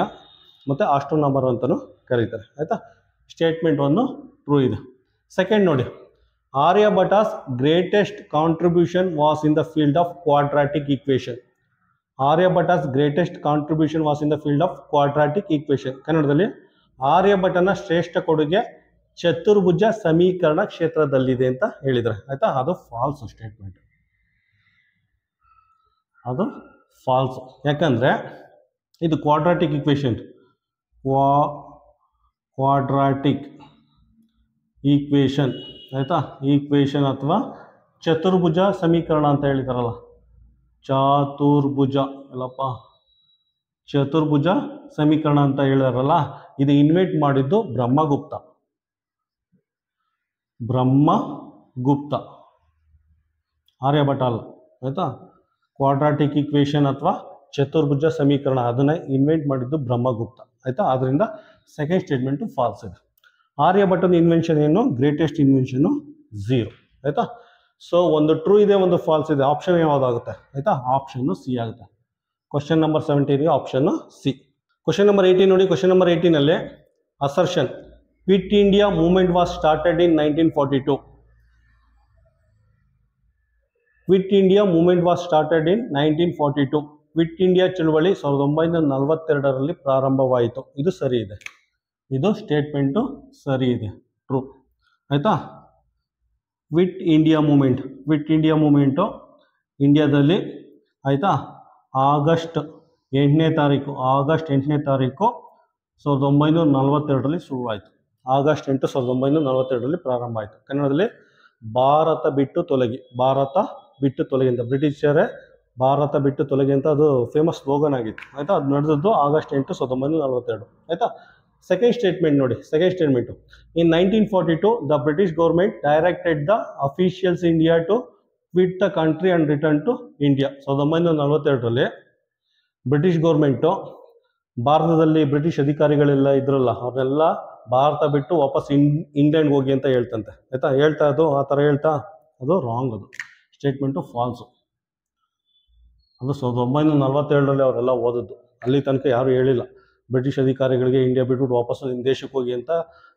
ಮತ್ತು ಆಸ್ಟ್ರೋನಾಮರ್ ಅಂತಲೂ ಕರೀತಾರೆ, ಆಯಿತಾ. ಸ್ಟೇಟ್ಮೆಂಟ್ 1 ಟ್ರೂ ಇದೆ. ಸೆಕೆಂಡ್ ನೋಡಿ, Aryabhata's greatest contribution was in the field of quadratic equation. Aryabhata's greatest contribution was in the field of quadratic equation. ಕನ್ನಡದಲ್ಲಿ ಆರ್ಯಭಟನ ಶ್ರೇಷ್ಠ ಕೊಡುಗೆ ಚತುರ್ಭುಜ ಸಮೀಕರಣ ಕ್ಷೇತ್ರದಲ್ಲಿದೆ ಅಂತ ಹೇಳಿದ್ದಾರೆ, ಆಯಿತಾ. ಅದು ಫಾಲ್ಸ್ ಸ್ಟೇಟ್ಮೆಂಟ್, ಅದು ಫಾಲ್ಸ್. ಯಾಕಂದರೆ ಇದು ಕ್ವಾಡ್ರಾಟಿಕ್ ಈಕ್ವೇಷನ್, ಕ್ವಾಡ್ರಾಟಿಕ್ ಈಕ್ವೇಷನ್, ಆಯಿತಾ. ಈಕ್ವೇಷನ್ ಅಥವಾ ಚತುರ್ಭುಜ ಸಮೀಕರಣ ಅಂತ ಹೇಳಿದಾರಲ್ಲ, ಚತುರ್ಭುಜ ಎಲ್ಲಪ್ಪ, ಚತುರ್ಭುಜ ಸಮೀಕರಣ ಅಂತ ಹೇಳಿದಾರಲ್ಲ, ಇದು ಇನ್ವೆಂಟ್ ಮಾಡಿದ್ದು ಬ್ರಹ್ಮಗುಪ್ತ, ಆರ್ಯಭಟ ಅಲ್ಲ, ಆಯಿತಾ. ಕ್ವಾಡ್ರಾಟಿಕ್ ಈಕ್ವೇಷನ್ ಅಥವಾ ಚತುರ್ಭುಜ ಸಮೀಕರಣ ಅದನ್ನು ಇನ್ವೆಂಟ್ ಮಾಡಿದ್ದು ಬ್ರಹ್ಮಗುಪ್ತ, ಆಯಿತಾ. ಆದ್ದರಿಂದ ಸೆಕೆಂಡ್ ಸ್ಟೇಟ್ಮೆಂಟು ಫಾಲ್ಸ್ ಇದೆ. ಆರ್ಯಭಟದ ಇನ್ವೆನ್ಷನ್ ಏನು? ಗ್ರೇಟೆಸ್ಟ್ ಇನ್ವೆನ್ಷನು ಝೀರೋ, ಆಯಿತಾ. ಸೊ ಒಂದು ಟ್ರೂ ಇದೆ, ಒಂದು ಫಾಲ್ಸ್ ಇದೆ. ಆಪ್ಷನ್ ಯಾವುದಾಗುತ್ತೆ, ಆಯಿತಾ. ಆಪ್ಷನ್ನು ಸಿ ಆಗುತ್ತೆ. ಕ್ವಶನ್ ನಂಬರ್ 17ಗೆ ಆಪ್ಷನ್ನು ಸಿ. ಕ್ವಶನ್ ನಂಬರ್ 18 ನೋಡಿ. ಕ್ವಶನ್ ನಂಬರ್ 18ನಲ್ಲಿ assertion, quit India movement was started in 1942. Quit India movement was started in 1942. Quit India ಚಳುವಳಿ 1942ರಲ್ಲಿ ಪ್ರಾರಂಭವಾಯಿತು. ಇದು ಸರಿ ಇದೆ, ಇದು ಸ್ಟೇಟ್ಮೆಂಟು ಸರಿ ಇದೆ, ಟ್ರೂ, ಆಯಿತಾ. ಕ್ವಿಟ್ ಇಂಡಿಯಾ ಮೂಮೆಂಟು ಇಂಡಿಯಾದಲ್ಲಿ, ಆಯಿತಾ, ಆಗಸ್ಟ್ 8ನೇ ತಾರೀಕು 1942ರಲ್ಲಿ ಶುರುವಾಯಿತು. ಆಗಸ್ಟ್ 8, 1942ರಲ್ಲಿ ಪ್ರಾರಂಭ ಆಯಿತು. ಕನ್ನಡದಲ್ಲಿ ಭಾರತ ಬಿಟ್ಟು ತೊಲಗಿ ಅಂತ ಬ್ರಿಟಿಷರೇ ಭಾರತ ಬಿಟ್ಟು ತೊಲಗಿ ಅಂತ ಅದು ಫೇಮಸ್ ಸ್ಲೋಗನ್ ಆಗಿತ್ತು, ಆಯಿತಾ. ಅದು ನಡೆದದ್ದು ಆಗಸ್ಟ್ 8, 1942, ಆಯಿತಾ. ಸೆಕೆಂಡ್ ಸ್ಟೇಟ್ಮೆಂಟ್ ನೋಡಿ. Second statement, in 1942 the British government directed the officials India to quit the country and return to India. 1942ರಲ್ಲಿ ಬ್ರಿಟಿಷ್ ಗೌರ್ಮೆಂಟು ಭಾರತದಲ್ಲಿ ಬ್ರಿಟಿಷ್ ಅಧಿಕಾರಿಗಳೆಲ್ಲ ಇದ್ರಲ್ಲ, ಅವರೆಲ್ಲ ಭಾರತ ಬಿಟ್ಟು ವಾಪಸ್ ಇಂಗ್ಲೆಂಡ್ಗೆ ಹೋಗಿ ಅಂತ ಹೇಳ್ತಂತೆ, ಆಯಿತಾ. ಹೇಳ್ತಾ ಅದು ಆ ಥರ ಹೇಳ್ತಾ, ಅದು ರಾಂಗ್, ಅದು ಸ್ಟೇಟ್ಮೆಂಟು ಫಾಲ್ಸು. ಅದು 1947ರಲ್ಲಿ ಅವರೆಲ್ಲ ಓದಿದ್ದು. ಅಲ್ಲಿ ತನಕ ಯಾರು ಹೇಳಿಲ್ಲ ಬ್ರಿಟಿಷ್ ಅಧಿಕಾರಿಗಳಿಗೆ ಇಂಡಿಯಾ ಬಿಟ್ಬಿಟ್ಟು ವಾಪಸ್ ನಿಮ್ಮ ದೇಶಕ್ಕೆ ಹೋಗಿ ಅಂತ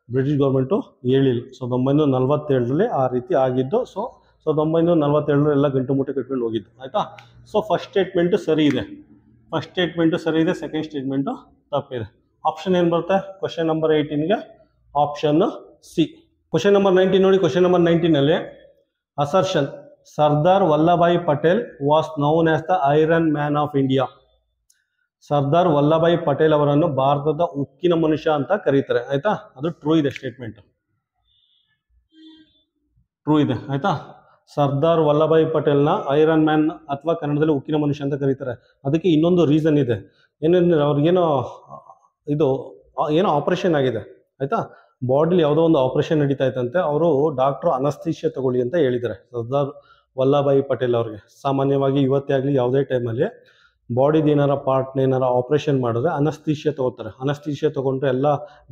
ಬ್ರಿಟಿಷ್ ಗೌರ್ಮೆಂಟು ಹೇಳಿಲ್ಲ. 1947ರಲ್ಲಿ ಆ ರೀತಿ ಆಗಿದ್ದು. ಸೊ 1947 ಎಲ್ಲ ಗಂಟು ಮುಟ್ಟೆ ಕಟ್ಕೊಂಡು ಹೋಗಿದ್ದು. ಆಯಿತಾ. ಸೊ ಫಸ್ಟ್ ಸ್ಟೇಟ್ಮೆಂಟು ಸರಿ ಇದೆ, ಫಸ್ಟ್ ಸ್ಟೇಟ್ಮೆಂಟು ಸರಿ ಇದೆ, ಸೆಕೆಂಡ್ ಸ್ಟೇಟ್ಮೆಂಟು ತಪ್ಪಿದೆ. ಆಪ್ಷನ್ ಏನು ಬರುತ್ತೆ ಕ್ವಶನ್ ನಂಬರ್ 18ಗೆ? Option C. ಕ್ವಶನ್ ನಂಬರ್ 19 ನೋಡಿ. ಕ್ವಶನ್ ನಂಬರ್ 19ನಲ್ಲಿ assertion Sardar Vallabhbhai Patel was known as the iron man of India. Sardar Vallabhbhai Patel ಅವರನ್ನು ಭಾರತದ ಉಕ್ಕಿನ ಮನುಷ್ಯ ಅಂತ ಕರೀತಾರೆ. ಆಯ್ತಾ. ಅದು ಟ್ರೂ ಇದೆ ಸ್ಟೇಟ್ಮೆಂಟ್, ಟ್ರೂ ಇದೆ. ಆಯ್ತಾ. ಸರ್ದಾರ್ ವಲ್ಲಭಾಯ್ ಪಟೇಲ್ನ ಐರನ್ ಮ್ಯಾನ್ ಅಥವಾ ಕನ್ನಡದಲ್ಲಿ ಉಕ್ಕಿನ ಮನುಷ್ಯ ಅಂತ ಕರೀತಾರೆ. ಅದಕ್ಕೆ ಇನ್ನೊಂದು ರೀಸನ್ ಇದೆ. ಏನೇನು ಅವ್ರಿಗೇನೋ ಇದು ಏನೋ ಆಪರೇಷನ್ ಆಗಿದೆ. ಆಯ್ತಾ. ಬಾಡಿಲಿ ಯಾವುದೋ ಒಂದು ಆಪರೇಷನ್ ನಡೀತಾ ಇತ್ತಂತೆ. ಅವರು ಡಾಕ್ಟ್ರು ಅನಸ್ಥೀಶಿಯಾ ತಗೊಳ್ಳಿ ಅಂತ ಹೇಳಿದ್ದಾರೆ ಸರ್ದಾರ್ ವಲ್ಲಭಾಯ್ ಪಟೇಲ್ ಅವ್ರಿಗೆ. ಸಾಮಾನ್ಯವಾಗಿ ಇವತ್ತೇ ಆಗಲಿ ಯಾವುದೇ ಟೈಮಲ್ಲಿ ಬಾಡಿದು ಏನಾರ ಪಾರ್ಟ್ನ ಏನಾರ ಆಪರೇಷನ್ ಮಾಡಿದ್ರೆ ಅನಸ್ಥೀಶಿಯಾ ತಗೋತಾರೆ. ಅನಸ್ಥೀಶಿಯಾ ತೊಗೊಂಡ್ರೆ ಎಲ್ಲ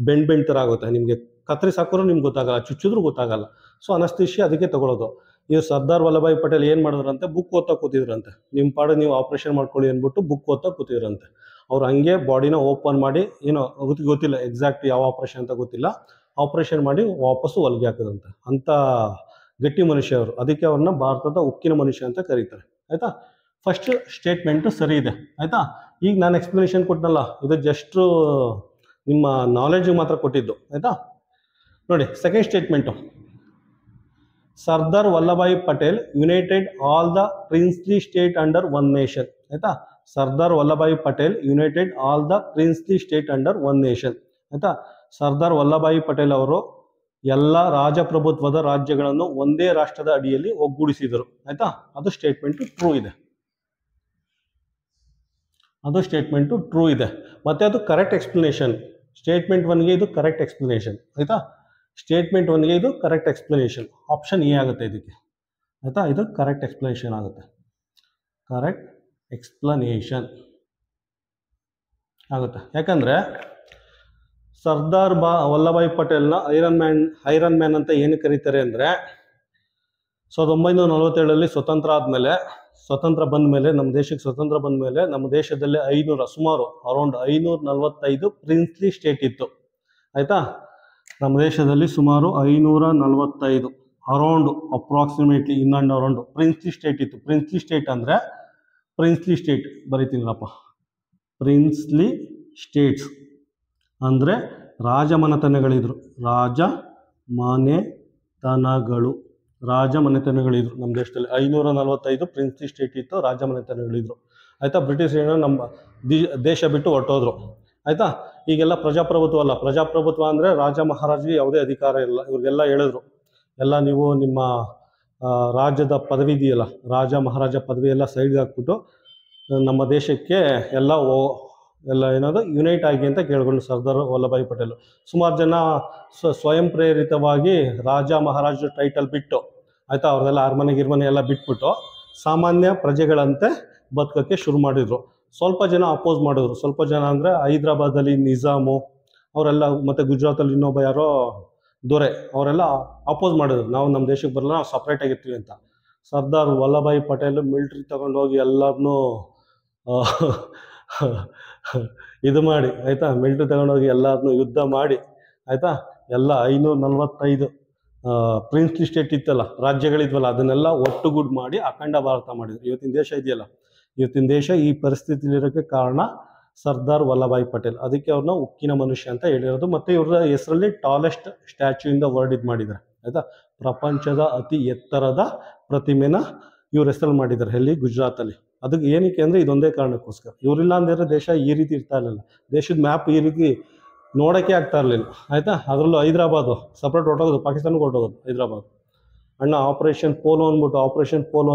ಬೆಂಡ್ ಥರ ಆಗುತ್ತೆ. ನಿಮಗೆ ಕತ್ರಿ ಸಾಕೋರು ನಿಮ್ಗೆ ಗೊತ್ತಾಗಲ್ಲ, ಚುಚ್ಚಿದ್ರು ಗೊತ್ತಾಗಲ್ಲ. ಸೊ ಅನಸ್ಥೀಶಿಯಾ ಅದಕ್ಕೆ ತಗೊಳ್ಳೋದು. ಇವ್ರು ಸರ್ದಾರ್ ವಲ್ಲಭಾಯ್ ಪಟೇಲ್ ಏನು ಮಾಡಿದ್ರಂತೆ, ಬುಕ್ ಓದ್ತಾ ಕೂತಿದ್ರಂತೆ. ನಿಮ್ಮ ಪಾಡು ನೀವು ಆಪರೇಷನ್ ಮಾಡ್ಕೊಳ್ಳಿ ಅಂದ್ಬಿಟ್ಟು ಬುಕ್ ಓದ್ತಾ ಕೂತಿದ್ರಂತೆ. ಅವ್ರು ಹಂಗೆ ಬಾಡಿನ ಓಪನ್ ಮಾಡಿ, ಏನೋ ಗೊತ್ತಿಲ್ಲ ಎಕ್ಸಾಕ್ಟ್ ಯಾವ ಆಪರೇಷನ್ ಅಂತ ಗೊತ್ತಿಲ್ಲ, ಆಪರೇಷನ್ ಮಾಡಿ ವಾಪಸ್ಸು ಹೊಲಿಗೆ ಹಾಕಿದಂತೆ. ಅಂಥ ಗಟ್ಟಿ ಮನುಷ್ಯ ಅವರು. ಅದಕ್ಕೆ ಅವ್ರನ್ನ ಭಾರತದ ಉಕ್ಕಿನ ಮನುಷ್ಯ ಅಂತ ಕರೀತಾರೆ. ಆಯಿತಾ. ಫಸ್ಟ್ ಸ್ಟೇಟ್ಮೆಂಟು ಸರಿ ಇದೆ. ಆಯಿತಾ. ಈಗ ನಾನು ಎಕ್ಸ್ಪ್ಲನೇಷನ್ ಕೊಟ್ಟನಲ್ಲ, ಇದು ಜಸ್ಟು ನಿಮ್ಮ ನಾಲೆಡ್ಜಿಗೆ ಮಾತ್ರ ಕೊಟ್ಟಿದ್ದು. ಆಯಿತಾ. ನೋಡಿ second statement, Sardar Vallabhbhai Patel united all the princely state under one nation. ಆಯಿತಾ. Sardar Vallabhbhai Patel united all the princely state under one nation. ಆಯಿತಾ. ಸರ್ದಾರ್ ವಲ್ಲಭಾಯ್ ಪಟೇಲ್ ಅವರು ಎಲ್ಲ ರಾಜಪ್ರಭುತ್ವದ ರಾಜ್ಯಗಳನ್ನು ಒಂದೇ ರಾಷ್ಟ್ರದ ಅಡಿಯಲ್ಲಿ ಒಗ್ಗೂಡಿಸಿದರು. ಆಯಿತಾ. ಅದು ಸ್ಟೇಟ್ಮೆಂಟು ಟ್ರೂ ಇದೆ, ಅದು ಸ್ಟೇಟ್ಮೆಂಟು ಟ್ರೂ ಇದೆ. ಮತ್ತು ಅದು ಕರೆಕ್ಟ್ ಎಕ್ಸ್ಪ್ಲನೇಷನ್. ಸ್ಟೇಟ್ಮೆಂಟ್ 1ಗೆ ಇದು ಕರೆಕ್ಟ್ ಎಕ್ಸ್ಪ್ಲನೇಷನ್. ಆಯಿತಾ. ಸ್ಟೇಟ್ಮೆಂಟ್ 1ಗೆ ಇದು ಕರೆಕ್ಟ್ ಎಕ್ಸ್ಪ್ಲನೇಷನ್. ಆಪ್ಷನ್ ಎ ಆಗುತ್ತೆ ಇದಕ್ಕೆ. ಆಯಿತಾ. ಇದು ಕರೆಕ್ಟ್ ಎಕ್ಸ್ಪ್ಲನೇಷನ್ ಆಗುತ್ತೆ, ಕರೆಕ್ಟ್ ಎಕ್ಸ್ಪ್ಲನೇಷನ್ ಆಗುತ್ತೆ. ಯಾಕಂದರೆ ಸರ್ದಾರ್ ವಲ್ಲಭಾಯ್ ಪಟೇಲ್ನ ಐರನ್ ಮ್ಯಾನ್ ಅಂತ ಏನು ಕರೀತಾರೆ ಅಂದರೆ, 1947ರಲ್ಲಿ ಸ್ವತಂತ್ರ ಆದಮೇಲೆ, ಸ್ವತಂತ್ರ ಬಂದ ಮೇಲೆ, ನಮ್ಮ ದೇಶಕ್ಕೆ ಸ್ವತಂತ್ರ ಬಂದ ಮೇಲೆ ನಮ್ಮ ದೇಶದಲ್ಲಿ ಸುಮಾರು ಅರೌಂಡ್ 545 ಪ್ರಿನ್ಸ್ಲಿ ಸ್ಟೇಟ್ ಇತ್ತು. ಆಯಿತಾ. ನಮ್ಮ ದೇಶದಲ್ಲಿ ಸುಮಾರು 545 around approximately in and around princely state ಇತ್ತು. ಪ್ರಿನ್ಸ್ಲಿ ಸ್ಟೇಟ್ ಅಂದರೆ, ಪ್ರಿನ್ಸ್ಲಿ ಸ್ಟೇಟ್ ಬರೀತೀನಪ್ಪ, ಪ್ರಿನ್ಸ್ಲಿ ಸ್ಟೇಟ್ಸ್ ಅಂದರೆ ರಾಜಮನೆತನಗಳಿದ್ರು, ರಾಜಮನೆತನಗಳಿದ್ರು ನಮ್ಮ ದೇಶದಲ್ಲಿ. 545 ಪ್ರಿನ್ಸ್ಲಿ ಸ್ಟೇಟ್ ಇತ್ತು, ರಾಜಮನೆತನಗಳಿದ್ರು. ಆಯಿತಾ. ಬ್ರಿಟಿಷ್ ಏನೋ ನಮ್ಮ ದೇಶ ಬಿಟ್ಟು ಹೊರಟೋದ್ರು. ಆಯಿತಾ. ಈಗೆಲ್ಲ ಪ್ರಜಾಪ್ರಭುತ್ವ ಅಲ್ಲ. ಪ್ರಜಾಪ್ರಭುತ್ವ ಅಂದರೆ ರಾಜ ಮಹಾರಾಜ್ಗೆ ಯಾವುದೇ ಅಧಿಕಾರ ಇಲ್ಲ. ಇವ್ರಿಗೆಲ್ಲ ಹೇಳಿದ್ರು, ಎಲ್ಲ ನೀವು ನಿಮ್ಮ ರಾಜ್ಯದ ಪದವಿ ಇದೆಯಲ್ಲ, ರಾಜ ಮಹಾರಾಜ ಪದವಿ ಎಲ್ಲ ಸೈಡ್ಗೆ ಹಾಕ್ಬಿಟ್ಟು ನಮ್ಮ ದೇಶಕ್ಕೆ ಎಲ್ಲ ಏನಾದ್ರು ಯುನೈಟ್ ಆಗಿ ಅಂತ ಕೇಳ್ಕೊಂಡು ಸರ್ದಾರ್ ವಲ್ಲಭಾಯ್ ಪಟೇಲ್. ಸುಮಾರು ಜನ ಸ್ವಯಂ ಪ್ರೇರಿತವಾಗಿ ರಾಜ ಮಹಾರಾಜ ಟೈಟಲ್ ಬಿಟ್ಟು, ಆಯಿತಾ, ಅವ್ರದ್ದೆಲ್ಲ ಅರಮನೆ ಎಲ್ಲ ಬಿಟ್ಬಿಟ್ಟು ಸಾಮಾನ್ಯ ಪ್ರಜೆಗಳಂತೆ ಬದುಕೋಕ್ಕೆ ಶುರು ಮಾಡಿದರು. ಸ್ವಲ್ಪ ಜನ ಅಪೋಸ್ ಮಾಡಿದ್ರು. ಸ್ವಲ್ಪ ಜನ ಅಂದರೆ ಹೈದ್ರಾಬಾದಲ್ಲಿ ನಿಜಾಮು ಅವರೆಲ್ಲ, ಮತ್ತು ಗುಜರಾತಲ್ಲಿ ಇನ್ನೊಬ್ಬ ಯಾರೋ ದೊರೆ, ಅವರೆಲ್ಲ ಅಪೋಸ್ ಮಾಡಿದ್ರು, ನಾವು ನಮ್ಮ ದೇಶಕ್ಕೆ ಬರಲ್ಲ, ನಾವು ಸಪ್ರೇಟಾಗಿರ್ತೀವಿ ಅಂತ. ಸರ್ದಾರ್ ವಲ್ಲಭಾಯ್ ಪಟೇಲ್ ಮಿಲ್ಟ್ರಿ ತಗೊಂಡೋಗಿ ಎಲ್ಲರನ್ನೂ ಇದು ಮಾಡಿ, ಆಯಿತಾ, ಮಿಲ್ಟ್ರಿ ತಗೊಂಡೋಗಿ ಎಲ್ಲರನ್ನೂ ಯುದ್ಧ ಮಾಡಿ, ಆಯಿತಾ, ಎಲ್ಲ 545 ಪ್ರಿನ್ಸ್ಲಿ ಸ್ಟೇಟ್ ಇತ್ತಲ್ಲ, ರಾಜ್ಯಗಳಿದ್ವಲ್ಲ, ಅದನ್ನೆಲ್ಲ ಒಟ್ಟುಗೂಡು ಮಾಡಿ ಅಖಂಡ ಭಾರತ ಮಾಡಿದ್ರು. ಇವತ್ತಿನ ದೇಶ ಇದೆಯಲ್ಲ, ಇವತ್ತಿನ ದೇಶ ಈ ಪರಿಸ್ಥಿತಿಲಿರೋಕ್ಕೆ ಕಾರಣ ಸರ್ದಾರ್ ವಲ್ಲಭಾಯ್ ಪಟೇಲ್. ಅದಕ್ಕೆ ಅವ್ರನ್ನ ಉಕ್ಕಿನ ಮನುಷ್ಯ ಅಂತ ಹೇಳಿರೋದು. ಮತ್ತು ಇವ್ರ ಹೆಸರಲ್ಲಿ ಟಾಲೆಸ್ಟ್ ಸ್ಟ್ಯಾಚ್ಯೂ ಇಂದ ವರ್ಡ್ ಇದು ಮಾಡಿದ್ದಾರೆ. ಆಯಿತಾ. ಪ್ರಪಂಚದ ಅತಿ ಎತ್ತರದ ಪ್ರತಿಮೆನ ಇವ್ರ ಹೆಸರಲ್ಲಿ ಮಾಡಿದ್ದಾರೆ. ಎಲ್ಲಿ? ಗುಜರಾತಲ್ಲಿ. ಅದಕ್ಕೆ ಏನಕ್ಕೆ ಅಂದರೆ ಇದೊಂದೇ ಕಾರಣಕ್ಕೋಸ್ಕರ. ಇವರಿಲ್ಲ ಅಂದರೆ ದೇಶ ಈ ರೀತಿ ಇರ್ತಾ ಇರಲಿಲ್ಲ. ದೇಶದ ಮ್ಯಾಪ್ ಈ ರೀತಿ ನೋಡೋಕ್ಕೆ ಆಗ್ತಾ ಇರಲಿಲ್ಲ. ಆಯಿತಾ. ಅದರಲ್ಲೂ ಹೈದ್ರಾಬಾದು ಸಪ್ರೇಟ್ ಹೊರಟೋಗೋದು, ಪಾಕಿಸ್ತಾನಕ್ಕೆ ಹೊರಟೋಗೋದು ಹೈದ್ರಾಬಾದ್. ಅಣ್ಣ ಆಪರೇಷನ್ ಪೋಲೋ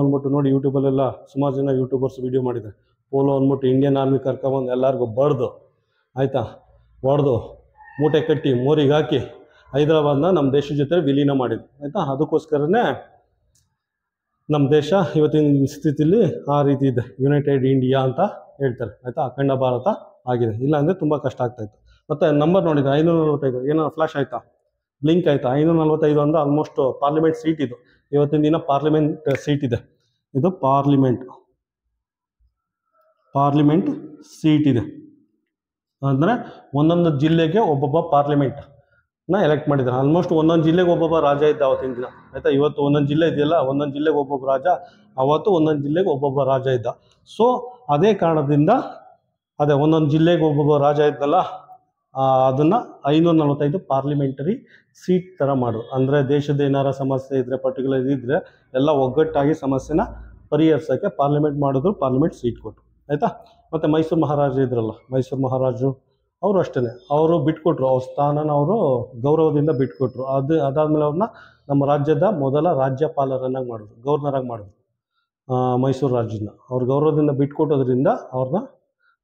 ಅಂದ್ಬಿಟ್ಟು ನೋಡಿ, ಯೂಟ್ಯೂಬಲ್ಲೆಲ್ಲ ಸುಮಾರು ಜನ ಯೂಟ್ಯೂಬರ್ಸ್ ವೀಡಿಯೋ ಮಾಡಿದ್ದಾರೆ. ಪೋಲೋ ಅಂದ್ಬಿಟ್ಟು ಇಂಡಿಯನ್ ಆರ್ಮಿ ಕರ್ಕೊಂಬಂದು ಎಲ್ಲರಿಗೂ ಬಡ್ದು, ಆಯಿತಾ, ಹೊಡೆದು ಮೂಟೆ ಕಟ್ಟಿ ಮೋರಿಗೆ ಹಾಕಿ ಹೈದ್ರಾಬಾದ್ನ ನಮ್ಮ ದೇಶದ ಜೊತೆ ವಿಲೀನ ಮಾಡಿದ್ರು. ಆಯಿತಾ. ಅದಕ್ಕೋಸ್ಕರನೇ ನಮ್ಮ ದೇಶ ಇವತ್ತಿನ ಸ್ಥಿತಿಲಿ ಆ ರೀತಿ ಇದೆ, ಯುನೈಟೆಡ್ ಇಂಡಿಯಾ ಅಂತ ಹೇಳ್ತಾರೆ. ಆಯಿತಾ. ಅಖಂಡ ಭಾರತ ಆಗಿದೆ. ಇಲ್ಲಾಂದರೆ ತುಂಬ ಕಷ್ಟ ಆಗ್ತಾಯಿತ್ತು. ಮತ್ತು ನಂಬರ್ ನೋಡಿದೆ 545, ಏನೋ ಫ್ಲಾಶ್ ಆಯಿತಾ, ಬ್ಲಿಂಕ್ ಆಯಿತಾ? 545 ಅಂದರೆ ಆಲ್ಮೋಸ್ಟ್ ಪಾರ್ಲಿಮೆಂಟ್ ಸೀಟ್. ಇದು ಇವತ್ತಿನ ದಿನ ಪಾರ್ಲಿಮೆಂಟ್ ಸೀಟ್ ಇದೆ. ಇದು ಪಾರ್ಲಿಮೆಂಟ್. ಪಾರ್ಲಿಮೆಂಟ್ ಸೀಟ್ ಇದೆ. ಅಂದರೆ ಒಂದೊಂದು ಜಿಲ್ಲೆಗೆ ಒಬ್ಬೊಬ್ಬ ಪಾರ್ಲಿಮೆಂಟ್ನ ಎಲೆಕ್ಟ್ ಮಾಡಿದ್ದಾರೆ. ಆಲ್ಮೋಸ್ಟ್ ಒಂದೊಂದು ಜಿಲ್ಲೆಗೆ ಒಬ್ಬೊಬ್ಬ ರಾಜ ಇದ್ದ ಅವತ್ತಿನ ದಿನ, ಆಯಿತಾ. ಇವತ್ತು ಒಂದೊಂದು ಜಿಲ್ಲೆ ಇದೆಯಲ್ಲ, ಒಂದೊಂದು ಜಿಲ್ಲೆಗೆ ಒಬ್ಬೊಬ್ಬ ರಾಜ, ಅವತ್ತು ಒಂದೊಂದು ಜಿಲ್ಲೆಗೆ ಒಬ್ಬೊಬ್ಬ ರಾಜ ಇದ್ದ. ಸೊ ಅದೇ ಕಾರಣದಿಂದ ಅದೇ ಒಂದೊಂದು ಜಿಲ್ಲೆಗೆ ಒಬ್ಬೊಬ್ಬ ರಾಜ ಇದ್ದಲ್ಲ, ಅದನ್ನು 545 ಪಾರ್ಲಿಮೆಂಟರಿ ಸೀಟ್ ಥರ ಮಾಡೋದು. ಅಂದರೆ ದೇಶದ ಏನಾರ ಸಮಸ್ಯೆ ಇದ್ದರೆ, ಪರ್ಟಿಕ್ಯುಲರ್ ಇದ್ದರೆ ಎಲ್ಲ ಒಗ್ಗಟ್ಟಾಗಿ ಸಮಸ್ಯೆನ ಪರಿಹರಿಸೋಕ್ಕೆ ಪಾರ್ಲಿಮೆಂಟ್ ಮಾಡಿದ್ರು, ಪಾರ್ಲಿಮೆಂಟ್ ಸೀಟ್ ಕೊಟ್ಟರು, ಆಯಿತಾ. ಮತ್ತು ಮೈಸೂರು ಮಹಾರಾಜ ಇದ್ರಲ್ಲ, ಮೈಸೂರು ಮಹಾರಾಜರು ಅವರು ಅಷ್ಟೇ, ಅವರು ಬಿಟ್ಕೊಟ್ರು, ಅವ್ರ ಸ್ಥಾನನ ಅವರು ಗೌರವದಿಂದ ಬಿಟ್ಕೊಟ್ರು. ಅದಾದಮೇಲೆ ಅವ್ರನ್ನ ನಮ್ಮ ರಾಜ್ಯದ ಮೊದಲ ರಾಜ್ಯಪಾಲರನ್ನಾಗಿ ಮಾಡಿದ್ರು, ಗವರ್ನರಾಗಿ ಮಾಡಿದ್ರು ಮೈಸೂರು ರಾಜ್ಯನ. ಅವ್ರ ಗೌರವದಿಂದ ಬಿಟ್ಕೊಟ್ಟೋದ್ರಿಂದ ಅವ್ರನ್ನ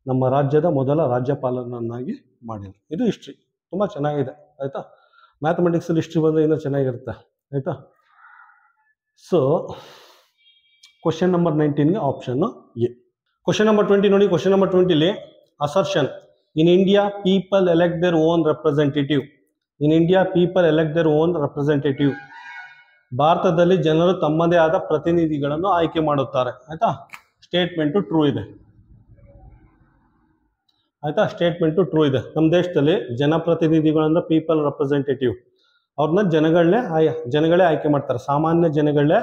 ನಮ್ಮ ರಾಜ್ಯದ ಮೊದಲ ರಾಜ್ಯಪಾಲರನ್ನಾಗಿ ಮಾಡಿದ್ರು. ಇದು ಹಿಸ್ಟ್ರಿ, ತುಂಬ ಚೆನ್ನಾಗಿದೆ, ಆಯಿತಾ. ಮ್ಯಾಥಮೆಟಿಕ್ಸಲ್ಲಿ ಹಿಸ್ಟ್ರಿ ಬಂದರೆ ಇನ್ನೂ ಚೆನ್ನಾಗಿರುತ್ತೆ, ಆಯಿತಾ. ಸೊ ಕ್ವಶನ್ ನಂಬರ್ 19ಗೆ ಆಪ್ಷನ್ನು ಎ. ಕ್ವಶನ್ ನಂಬರ್ 20 ನೋಡಿ. ಕ್ವಶನ್ ನಂಬರ್ 20ಲಿ assertion, in India people elect their own representative. In India people elect their own representative. ಭಾರತದಲ್ಲಿ ಜನರು ತಮ್ಮದೇ ಆದ ಪ್ರತಿನಿಧಿಗಳನ್ನು ಆಯ್ಕೆ ಮಾಡುತ್ತಾರೆ, ಆಯಿತಾ. ಸ್ಟೇಟ್ಮೆಂಟು ಟ್ರೂ ಇದೆ, ಆಯಿತಾ. ಸ್ಟೇಟ್ಮೆಂಟು ಟ್ರೂ ಇದೆ. ನಮ್ಮ ದೇಶದಲ್ಲಿ ಜನಪ್ರತಿನಿಧಿಗಳನ್ನ ಪೀಪಲ್ ರೆಪ್ರೆಸೆಂಟೇಟಿವ್, ಅವ್ರನ್ನ ಜನಗಳೇ ಆಯ್ಕೆ ಮಾಡ್ತಾರೆ. ಸಾಮಾನ್ಯ ಜನಗಳೇ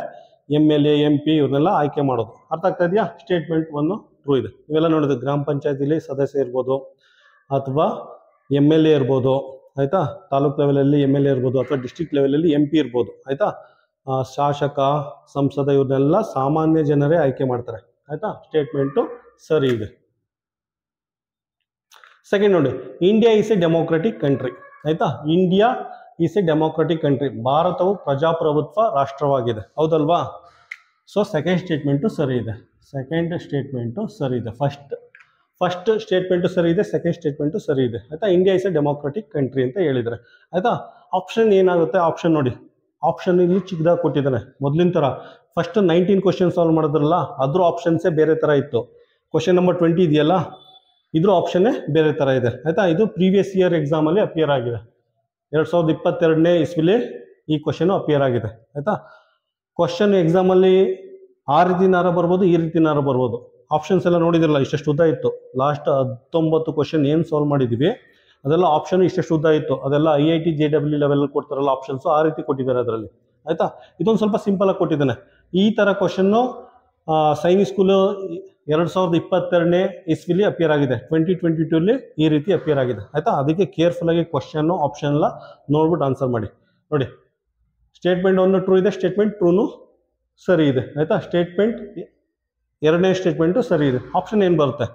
MLA MP ಇವ್ರನ್ನೆಲ್ಲ ಆಯ್ಕೆ ಮಾಡೋದು. ಅರ್ಥ ಆಗ್ತಾ ಇದೆಯಾ? ಸ್ಟೇಟ್ಮೆಂಟ್ 1 ಟ್ರೂ ಇದೆ. ಇವೆಲ್ಲ ನೋಡಿದ್ರೆ ಗ್ರಾಮ ಪಂಚಾಯತಿಲಿ ಸದಸ್ಯ ಇರ್ಬೋದು, ಅಥವಾ MLA ಇರ್ಬೋದು, ಆಯಿತಾ. ತಾಲೂಕು ಲೆವೆಲಲ್ಲಿ MLA ಇರ್ಬೋದು, ಅಥವಾ ಡಿಸ್ಟ್ರಿಕ್ಟ್ ಲೆವೆಲಲ್ಲಿ MP ಇರ್ಬೋದು, ಆಯಿತಾ. ಶಾಸಕ, ಸಂಸದ ಇವ್ರನ್ನೆಲ್ಲ ಸಾಮಾನ್ಯ ಜನರೇ ಆಯ್ಕೆ ಮಾಡ್ತಾರೆ, ಆಯಿತಾ. ಸ್ಟೇಟ್ಮೆಂಟು ಸರಿ ಇದೆ. ಸೆಕೆಂಡ್ ನೋಡಿ, India is a democratic country, ಆಯಿತಾ. India is a democratic country. ಭಾರತವು ಪ್ರಜಾಪ್ರಭುತ್ವ ರಾಷ್ಟ್ರವಾಗಿದೆ, ಹೌದಲ್ವಾ. ಸೊ ಸೆಕೆಂಡ್ ಸ್ಟೇಟ್ಮೆಂಟು ಸರಿ ಇದೆ. ಸೆಕೆಂಡ್ ಸ್ಟೇಟ್ಮೆಂಟು ಸರಿ ಇದೆ. ಫಸ್ಟ್ ಸ್ಟೇಟ್ಮೆಂಟು ಸರಿ ಇದೆ, ಸೆಕೆಂಡ್ ಸ್ಟೇಟ್ಮೆಂಟು ಸರಿ ಇದೆ, ಆಯಿತಾ. India is A democratic country ಅಂತ ಹೇಳಿದರೆ, ಆಯಿತಾ. ಆಪ್ಷನ್ ಏನಾಗುತ್ತೆ? ಆಪ್ಷನ್ ನೋಡಿ, ಆಪ್ಷನ್ ಇಲ್ಲಿ ಚಿಕ್ಕದಾಗಿ ಕೊಟ್ಟಿದ್ದಾನೆ. ಮೊದಲಿನ ಥರ ಫಸ್ಟ್ 19 ಕ್ವಶನ್ ಸಾಲ್ವ್ ಮಾಡಿದ್ರಲ್ಲ, ಅದ್ರ ಆಪ್ಷನ್ಸೇ ಬೇರೆ ಥರ ಇತ್ತು. ಕ್ವಶನ್ ನಂಬರ್ 20 ಇದೆಯಲ್ಲ, ಇದ್ರ ಆಪ್ಷನ್ನೇ ಬೇರೆ ಥರ ಇದೆ, ಆಯಿತಾ. ಇದು ಪ್ರೀವಿಯಸ್ ಇಯರ್ ಎಕ್ಸಾಮಲ್ಲಿ ಅಪಿಯರ್ ಆಗಿದೆ. 2022ನೇ ಇಸ್ವಿಲಿ ಈ ಕ್ವಶನು ಅಪಿಯರ್ ಆಗಿದೆ, ಆಯಿತಾ. ಕ್ವಶನ್ ಎಕ್ಸಾಮಲ್ಲಿ ಆ ರೀತಿನಾರ ಬರ್ಬೋದು, ಈ ರೀತಿನಾರ ಬರ್ಬೋದು. ಆಪ್ಷನ್ಸ್ ಎಲ್ಲ ನೋಡಿದಿರಲ್ಲ, ಇಷ್ಟೆಷ್ಟು ಉದ್ದ ಇತ್ತು. ಲಾಸ್ಟ್ 19 ಕ್ವಶನ್ ಏನು ಸಾಲ್ವ್ ಮಾಡಿದ್ದೀವಿ ಅದೆಲ್ಲ ಆಪ್ಷನ್ ಇಷ್ಟೆಷ್ಟು ಉದ್ದ ಇತ್ತು. ಅದೆಲ್ಲ IIT JEE ಲೆವೆಲಲ್ಲಿ ಕೊಡ್ತಾರಲ್ಲ ಆಪ್ಷನ್ಸು, ಆ ರೀತಿ ಕೊಟ್ಟಿದ್ದಾರೆ ಅದರಲ್ಲಿ, ಆಯಿತಾ. ಇದೊಂದು ಸ್ವಲ್ಪ ಸಿಂಪಲಾಗಿ ಕೊಟ್ಟಿದ್ದಾನೆ. ಈ ಥರ ಕ್ವಶನ್ನು ಸೈನಿಕ್ ಸ್ಕೂಲು 2022ನೇ ಇಸ್ವಿಲಿ ಅಪಿಯರ್ ಆಗಿದೆ. 2022ಲಿ ಈ ರೀತಿ ಅಪಿಯರ್ ಆಗಿದೆ, ಆಯಿತಾ. ಅದಕ್ಕೆ ಕೇರ್ಫುಲ್ಲಾಗಿ ಕ್ವಶನ್ನು ಆಪ್ಷನ್ ಎಲ್ಲ ನೋಡ್ಬಿಟ್ಟು ಆನ್ಸರ್ ಮಾಡಿ. ನೋಡಿ, ಸ್ಟೇಟ್ಮೆಂಟ್ 1 ಟ್ರೂ ಇದೆ, ಸ್ಟೇಟ್ಮೆಂಟ್ 2 ಸರಿ ಇದೆ, ಆಯಿತಾ. ಸ್ಟೇಟ್ಮೆಂಟ್ 2ನೇ ಸ್ಟೇಟ್ಮೆಂಟು ಸರಿ ಇದೆ. ಆಪ್ಷನ್ ಏನು ಬರುತ್ತೆ?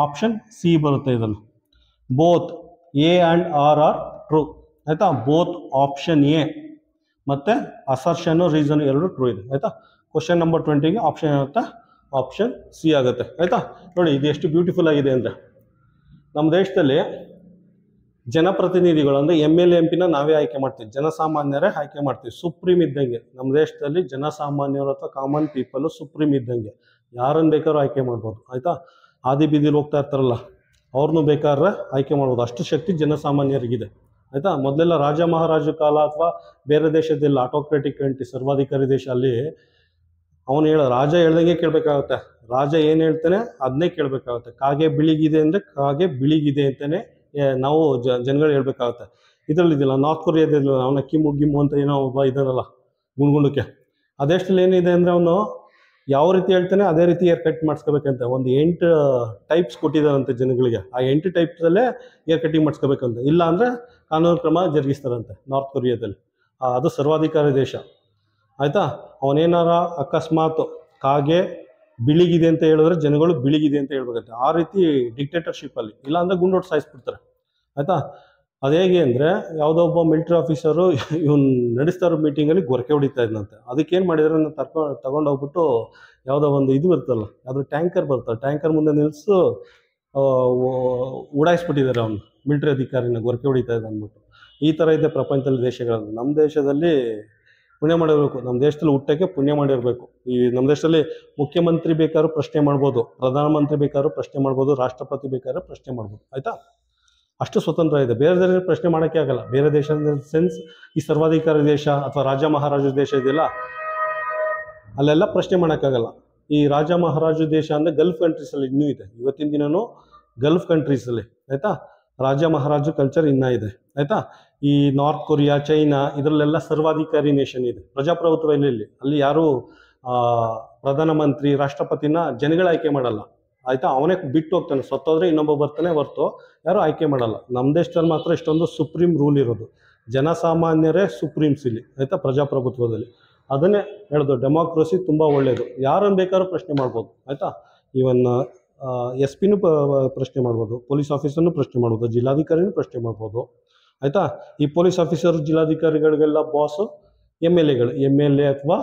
ಆಪ್ಷನ್ ಸಿ ಬರುತ್ತೆ. ಇದನ್ನು both A and R are true, ಆಯಿತಾ. ಬೋತ್ ಆಪ್ಷನ್ ಎ ಮತ್ತು ಅಸರ್ಷನ್ನು ರೀಸನ್ ಎರಡು ಟ್ರೂ ಇದೆ, ಆಯಿತಾ. ಕ್ವಶನ್ ನಂಬರ್ 20ಗೆ ಆಪ್ಷನ್ ಏನಾಗುತ್ತೆ? ಆಪ್ಷನ್ ಸಿ ಆಗುತ್ತೆ, ಆಯಿತಾ. ನೋಡಿ, ಇದು ಎಷ್ಟು ಬ್ಯೂಟಿಫುಲ್ ಆಗಿದೆ ಅಂದರೆ, ನಮ್ಮ ದೇಶದಲ್ಲಿ ಜನಪ್ರತಿನಿಧಿಗಳು ಅಂದರೆ MLA MPನ ನಾವೇ ಆಯ್ಕೆ ಮಾಡ್ತೀವಿ, ಜನಸಾಮಾನ್ಯರೇ ಆಯ್ಕೆ ಮಾಡ್ತೀವಿ. ಸುಪ್ರೀಂ ಇದ್ದಂಗೆ ನಮ್ಮ ದೇಶದಲ್ಲಿ ಜನಸಾಮಾನ್ಯರು ಅಥವಾ ಕಾಮನ್ ಪೀಪಲು ಸುಪ್ರೀಂ ಇದ್ದಂಗೆ, ಯಾರನ್ನು ಬೇಕಾದ್ರೂ ಆಯ್ಕೆ ಮಾಡ್ಬೋದು, ಆಯಿತಾ. ಆದಿ ಬೀದಿಲಿ ಹೋಗ್ತಾ ಇರ್ತಾರಲ್ಲ, ಅವ್ರನ್ನೂ ಬೇಕಾದ್ರೆ ಆಯ್ಕೆ ಮಾಡ್ಬೋದು. ಅಷ್ಟು ಶಕ್ತಿ ಜನಸಾಮಾನ್ಯರಿಗಿದೆ, ಆಯಿತಾ. ಮೊದಲೆಲ್ಲ ರಾಜ ಮಹಾರಾಜ ಕಾಲ ಅಥವಾ ಬೇರೆ ದೇಶದಲ್ಲಿ ಆಟೋಕ್ರೆಟಿಕ್ ಕಂಟ್ರಿ, ಸರ್ವಾಧಿಕಾರಿ ದೇಶ, ಅಲ್ಲಿ ಅವನು ರಾಜ ಹೇಳ್ದಂಗೆ ಕೇಳಬೇಕಾಗುತ್ತೆ. ರಾಜ ಏನು ಹೇಳ್ತಾನೆ ಅದನ್ನೇ ಕೇಳಬೇಕಾಗುತ್ತೆ. ಕಾಗೆ ಬಿಳಿಗಿದೆ ಅಂದರೆ ಕಾಗೆ ಬಿಳಿಗಿದೆ ಅಂತಲೇ ನಾವು ಜನಗಳು ಹೇಳ್ಬೇಕಾಗುತ್ತೆ. ಇದರಲ್ಲಿ ಇದೆಯಲ್ಲ, ನಾರ್ತ್ ಕೊರಿಯಾದಲ್ಲಿ ಅವನ ಕಿಮ್ಮು ಅಂತ ಏನೋ ಒಬ್ಬ ಇದ್ದಾನಲ್ಲ ಗುಂಡ್ಗುಂಡಕ್ಕೆ, ಆ ದೇಶದಲ್ಲಿ ಏನಿದೆ ಅಂದರೆ ಅವನು ಯಾವ ರೀತಿ ಹೇಳ್ತಾನೆ ಅದೇ ರೀತಿ ಏರ್ ಕಟ್ ಮಾಡಿಸ್ಕೋಬೇಕಂತೆ. ಒಂದು 8 ಟೈಪ್ಸ್ ಕೊಟ್ಟಿದ್ದಾರಂತೆ ಜನಗಳಿಗೆ. ಆ 8 ಟೈಪ್ಸಲ್ಲೇ ಏರ್ ಕಟ್ಟಿಂಗ್ ಮಾಡಿಸ್ಕೋಬೇಕಂತೆ, ಇಲ್ಲ ಅಂದರೆ ಕಾನೂನು ಕ್ರಮ ಜರುಗಿಸ್ತಾರಂತೆ ನಾರ್ತ್ ಕೊರಿಯಾದಲ್ಲಿ. ಅದು ಸರ್ವಾಧಿಕಾರಿ ದೇಶ, ಆಯಿತಾ. ಅವನೇನಾರ ಅಕಸ್ಮಾತ್ ಕಾಗೆ ಬಿಳಿಗಿದೆ ಅಂತ ಹೇಳಿದ್ರೆ ಜನಗಳು ಬಿಳಿಗಿದೆ ಅಂತ ಹೇಳ್ಬೇಕಂತೆ. ಆ ರೀತಿ ಡಿಕ್ಟೇಟರ್ಶಿಪ್ಪಲ್ಲಿ, ಇಲ್ಲ ಅಂದರೆ ಗುಂಡೊಟ್ಟು ಸಾಯಿಸ್ಬಿಡ್ತಾರೆ, ಆಯಿತಾ. ಅದು ಹೇಗೆ ಅಂದರೆ, ಯಾವುದೋ ಒಬ್ಬ ಮಿಲಿಟ್ರಿ ಆಫೀಸರು ಇವನು ನಡೆಸ್ತಾ ಇರೋ ಮೀಟಿಂಗಲ್ಲಿ ಗೊರಕೆ ಹೊಡಿತಾ ಇದ್ದಂತೆ. ಅದಕ್ಕೇನು ಮಾಡಿದ್ರೆ ತಗೊಂಡೋಗ್ಬಿಟ್ಟು ಯಾವುದೋ ಒಂದು ಇದು ಬರ್ತಲ್ಲ, ಯಾವುದೋ ಟ್ಯಾಂಕರ್ ಬರ್ತಲ್ಲ, ಟ್ಯಾಂಕರ್ ಮುಂದೆ ನಿಲ್ಲಿಸು ಉಡಾಯಿಸ್ಬಿಟ್ಟಿದ್ದಾರೆ ಅವನು ಮಿಲಿಟ್ರಿ ಅಧಿಕಾರಿನ, ಗೊರಕೆ ಹೊಡಿತಾ ಇದೆ ಅಂದ್ಬಿಟ್ಟು. ಈ ಥರ ಇದೆ ಪ್ರಪಂಚದಲ್ಲಿ ದೇಶಗಳಲ್ಲಿ. ನಮ್ಮ ದೇಶದಲ್ಲಿ ಪುಣ್ಯ ಮಾಡಿರಬೇಕು, ನಮ್ಮ ದೇಶದಲ್ಲಿ ಹುಟ್ಟಕ್ಕೆ ಪುಣ್ಯ ಮಾಡಿರಬೇಕು. ಈ ನಮ್ಮ ದೇಶದಲ್ಲಿ ಮುಖ್ಯಮಂತ್ರಿ ಬೇಕಾದ್ರೂ ಪ್ರಶ್ನೆ ಮಾಡ್ಬೋದು, ಪ್ರಧಾನಮಂತ್ರಿ ಬೇಕಾದ್ರೂ ಪ್ರಶ್ನೆ ಮಾಡ್ಬೋದು, ರಾಷ್ಟ್ರಪತಿ ಬೇಕಾದ್ರೂ ಪ್ರಶ್ನೆ ಮಾಡ್ಬೋದು, ಆಯಿತಾ. ಅಷ್ಟು ಸ್ವತಂತ್ರ ಇದೆ. ಬೇರೆ ದೇಶ ಪ್ರಶ್ನೆ ಮಾಡೋಕ್ಕೆ ಆಗಲ್ಲ. ಬೇರೆ ದೇಶದ ಸೆನ್ಸ್ ಈ ಸರ್ವಾಧಿಕಾರಿ ದೇಶ ಅಥವಾ ರಾಜ ಮಹಾರಾಜ ದೇಶ ಇದೆಯಲ್ಲ, ಅಲ್ಲೆಲ್ಲ ಪ್ರಶ್ನೆ ಮಾಡೋಕ್ಕಾಗಲ್ಲ. ಈ ರಾಜ ಮಹಾರಾಜ ದೇಶ ಅಂದರೆ ಗಲ್ಫ್ ಕಂಟ್ರೀಸಲ್ಲಿ ಇನ್ನೂ ಇದೆ, ಇವತ್ತಿನ ದಿನನೂ ಗಲ್ಫ್ ಕಂಟ್ರೀಸಲ್ಲಿ, ಆಯಿತಾ, ರಾಜ ಮಹಾರಾಜ ಕಲ್ಚರ್ ಇನ್ನೂ ಇದೆ, ಆಯಿತಾ. ಈ ನಾರ್ತ್ ಕೊರಿಯಾ, ಚೈನಾ ಇದರಲ್ಲೆಲ್ಲ ಸರ್ವಾಧಿಕಾರಿ ನೇಷನ್ ಇದೆ, ಪ್ರಜಾಪ್ರಭುತ್ವ ಇಲ್ಲಿ ಅಲ್ಲಿ ಯಾರು ಪ್ರಧಾನಮಂತ್ರಿ ರಾಷ್ಟ್ರಪತಿನ ಜನಗಳ ಆಯ್ಕೆ ಮಾಡಲ್ಲ, ಆಯಿತಾ. ಅವನೇ ಬಿಟ್ಟು ಹೋಗ್ತಾನೆ, ಸತ್ತೋದ್ರೆ ಇನ್ನೊಬ್ಬ ಬರ್ತಾನೆ ಹೊರ್ತು ಯಾರು ಆಯ್ಕೆ ಮಾಡಲ್ಲ. ನಮ್ಮ ದೇಶದಲ್ಲಿ ಮಾತ್ರ ಇಷ್ಟೊಂದು ಸುಪ್ರೀಂ ರೂಲ್ ಇರೋದು, ಜನಸಾಮಾನ್ಯರೇ ಸುಪ್ರೀಮ್ಸ್ ಇಲ್ಲಿ, ಆಯಿತಾ, ಪ್ರಜಾಪ್ರಭುತ್ವದಲ್ಲಿ. ಅದನ್ನೇ ಹೇಳೋದು, ಡೆಮಾಕ್ರಸಿ ತುಂಬ ಒಳ್ಳೆಯದು, ಯಾರನ್ನು ಬೇಕಾದ್ರೂ ಪ್ರಶ್ನೆ ಮಾಡ್ಬೋದು, ಆಯಿತಾ. ಇವನ್ ಎಸ್ ಪಿನೂ ಪ್ರಶ್ನೆ ಮಾಡ್ಬೋದು, ಪೊಲೀಸ್ ಆಫೀಸರ್ನೂ ಪ್ರಶ್ನೆ ಮಾಡ್ಬೋದು, ಜಿಲ್ಲಾಧಿಕಾರಿನೂ ಪ್ರಶ್ನೆ ಮಾಡ್ಬೋದು, ಆಯಿತಾ. ಈ ಪೊಲೀಸ್ ಆಫೀಸರ್ ಜಿಲ್ಲಾಧಿಕಾರಿಗಳಿಗೆಲ್ಲ ಬಾಸು ಎಮ್ ಎಲ್ ಎ ಅಥವಾ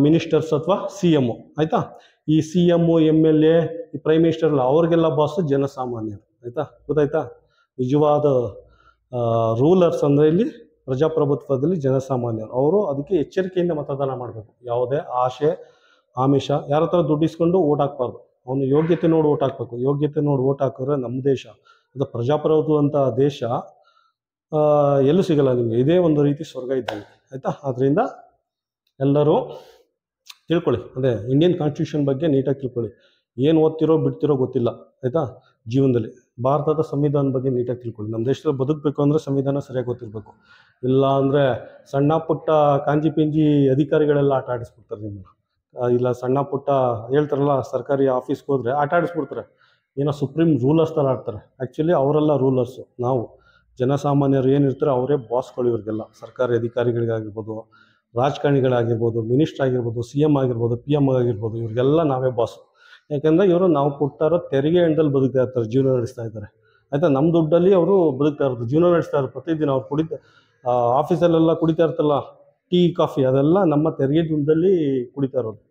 ಮಿನಿಸ್ಟರ್ಸ್ ಅಥವಾ CM, ಆಯಿತಾ. ಈ CM, MLA, ಈ ಪ್ರೈಮ್ ಮಿನಿಸ್ಟರ್ ಎಲ್ಲ ಅವ್ರಿಗೆಲ್ಲ ಬಾಸು ಜನಸಾಮಾನ್ಯರು, ಆಯಿತಾ. ಗೊತ್ತಾಯ್ತಾ, ನಿಜವಾದ ರೂಲರ್ಸ್ ಅಂದರೆ ಇಲ್ಲಿ ಪ್ರಜಾಪ್ರಭುತ್ವದಲ್ಲಿ ಜನಸಾಮಾನ್ಯರು. ಅವರು ಅದಕ್ಕೆ ಎಚ್ಚರಿಕೆಯಿಂದ ಮತದಾನ ಮಾಡಬೇಕು, ಯಾವುದೇ ಆಶೆ ಆಮಿಷ ಯಾರ ಹತ್ರ ದುಡ್ಡು ಇಸ್ಕೊಂಡು ಓಟ್ ಹಾಕ್ಬಾರ್ದು, ಅವನು ಯೋಗ್ಯತೆ ನೋಡಿ ಓಟ್ ಹಾಕ್ಬೇಕು. ಯೋಗ್ಯತೆ ನೋಡಿ ಓಟ್ ಹಾಕಿದ್ರೆ ನಮ್ಮ ದೇಶ ಅದು ಪ್ರಜಾಪ್ರಭುತ್ವ ಅಂತ ದೇಶ ಎಲ್ಲೂ ಸಿಗಲ್ಲ ನಿಮಗೆ, ಇದೇ ಒಂದು ರೀತಿ ಸ್ವರ್ಗ ಇದ್ದಂಗೆ, ಆಯಿತಾ. ಆದ್ದರಿಂದ ಎಲ್ಲರೂ ತಿಳ್ಕೊಳ್ಳಿ, ಅದೇ ಇಂಡಿಯನ್ ಕಾನ್ಸ್ಟಿಟ್ಯೂಷನ್ ಬಗ್ಗೆ ನೀಟಾಗಿ ತಿಳ್ಕೊಳ್ಳಿ. ಏನು ಓದ್ತಿರೋ ಬಿಡ್ತಿರೋ ಗೊತ್ತಿಲ್ಲ, ಆಯಿತಾ. ಜೀವನದಲ್ಲಿ ಭಾರತದ ಸಂವಿಧಾನ ಬಗ್ಗೆ ನೀಟಾಗಿ ತಿಳ್ಕೊಳ್ಳಿ. ನಮ್ಮ ದೇಶದಲ್ಲಿ ಬದುಕಬೇಕು ಅಂದರೆ ಸಂವಿಧಾನ ಸರಿಯಾಗಿ ಗೊತ್ತಿರಬೇಕು, ಇಲ್ಲ ಅಂದರೆ ಸಣ್ಣ ಪುಟ್ಟ ಕಾಂಜಿ ಪಿಂಜಿ ಅಧಿಕಾರಿಗಳೆಲ್ಲ ಆಟ ಆಡಿಸ್ಬಿಡ್ತಾರೆ ನಿಮ್ಮನ್ನು. ಇಲ್ಲ ಸಣ್ಣ ಪುಟ್ಟ ಹೇಳ್ತಾರಲ್ಲ, ಸರ್ಕಾರಿ ಆಫೀಸ್ಗೆ ಹೋದರೆ ಆಟ ಆಡಿಸ್ಬಿಡ್ತಾರೆ, ಏನೋ ಸುಪ್ರೀಂ ರೂಲರ್ಸ್ ಥರ ಆಡ್ತಾರೆ. ಆ್ಯಕ್ಚುಲಿ ಅವರೆಲ್ಲ ರೂಲರ್ಸು, ನಾವು ಜನಸಾಮಾನ್ಯರು ಏನಿರ್ತಾರೆ ಅವರೇ ಬಾಸ್ಗಳು ಇವ್ರಿಗೆಲ್ಲ. ಸರ್ಕಾರಿ ಅಧಿಕಾರಿಗಳಿಗಾಗಿರ್ಬೋದು, ರಾಜಕಾರಣಿಗಳಾಗಿರ್ಬೋದು, ಮಿನಿಸ್ಟರ್ ಆಗಿರ್ಬೋದು, CM ಆಗಿರ್ಬೋದು, PM ಆಗಿರ್ಬೋದು, ಇವ್ರಿಗೆಲ್ಲ ನಾವೇ ಬಾಸು. ಯಾಕೆಂದರೆ ಇವರು ನಾವು ಕೊಟ್ಟಾರೋ ತೆರಿಗೆ ಹಣದಲ್ಲಿ ಬದುಕ್ತಾ ಇರ್ತಾರೆ, ಜೀವನ ನಡೆಸ್ತಾ ಇದ್ದಾರೆ, ಆಯಿತಾ. ನಮ್ಮ ದುಡ್ಡಲ್ಲಿ ಅವರು ಬದುಕ್ತಾ ಇರೋದು, ಜೀವನ ನಡೆಸ್ತಾ ಇರೋದು. ಪ್ರತಿದಿನ ಅವ್ರು ಆಫೀಸಲ್ಲೆಲ್ಲ ಕುಡಿತಾ ಇರ್ತಾರಲ್ಲ ಟೀ ಕಾಫಿ, ಅದೆಲ್ಲ ನಮ್ಮ ತೆರಿಗೆ ದುಡ್ಡಲ್ಲಿ ಕುಡಿತಾ ಇರೋದು.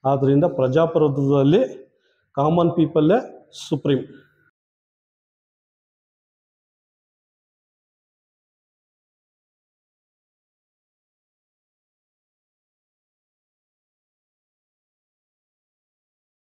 ಆದ್ದರಿಂದ ಪ್ರಜಾಪ್ರಭುತ್ವದಲ್ಲಿ ಕಾಮನ್ ಪೀಪಲ್ಲೇ ಸುಪ್ರೀಂ.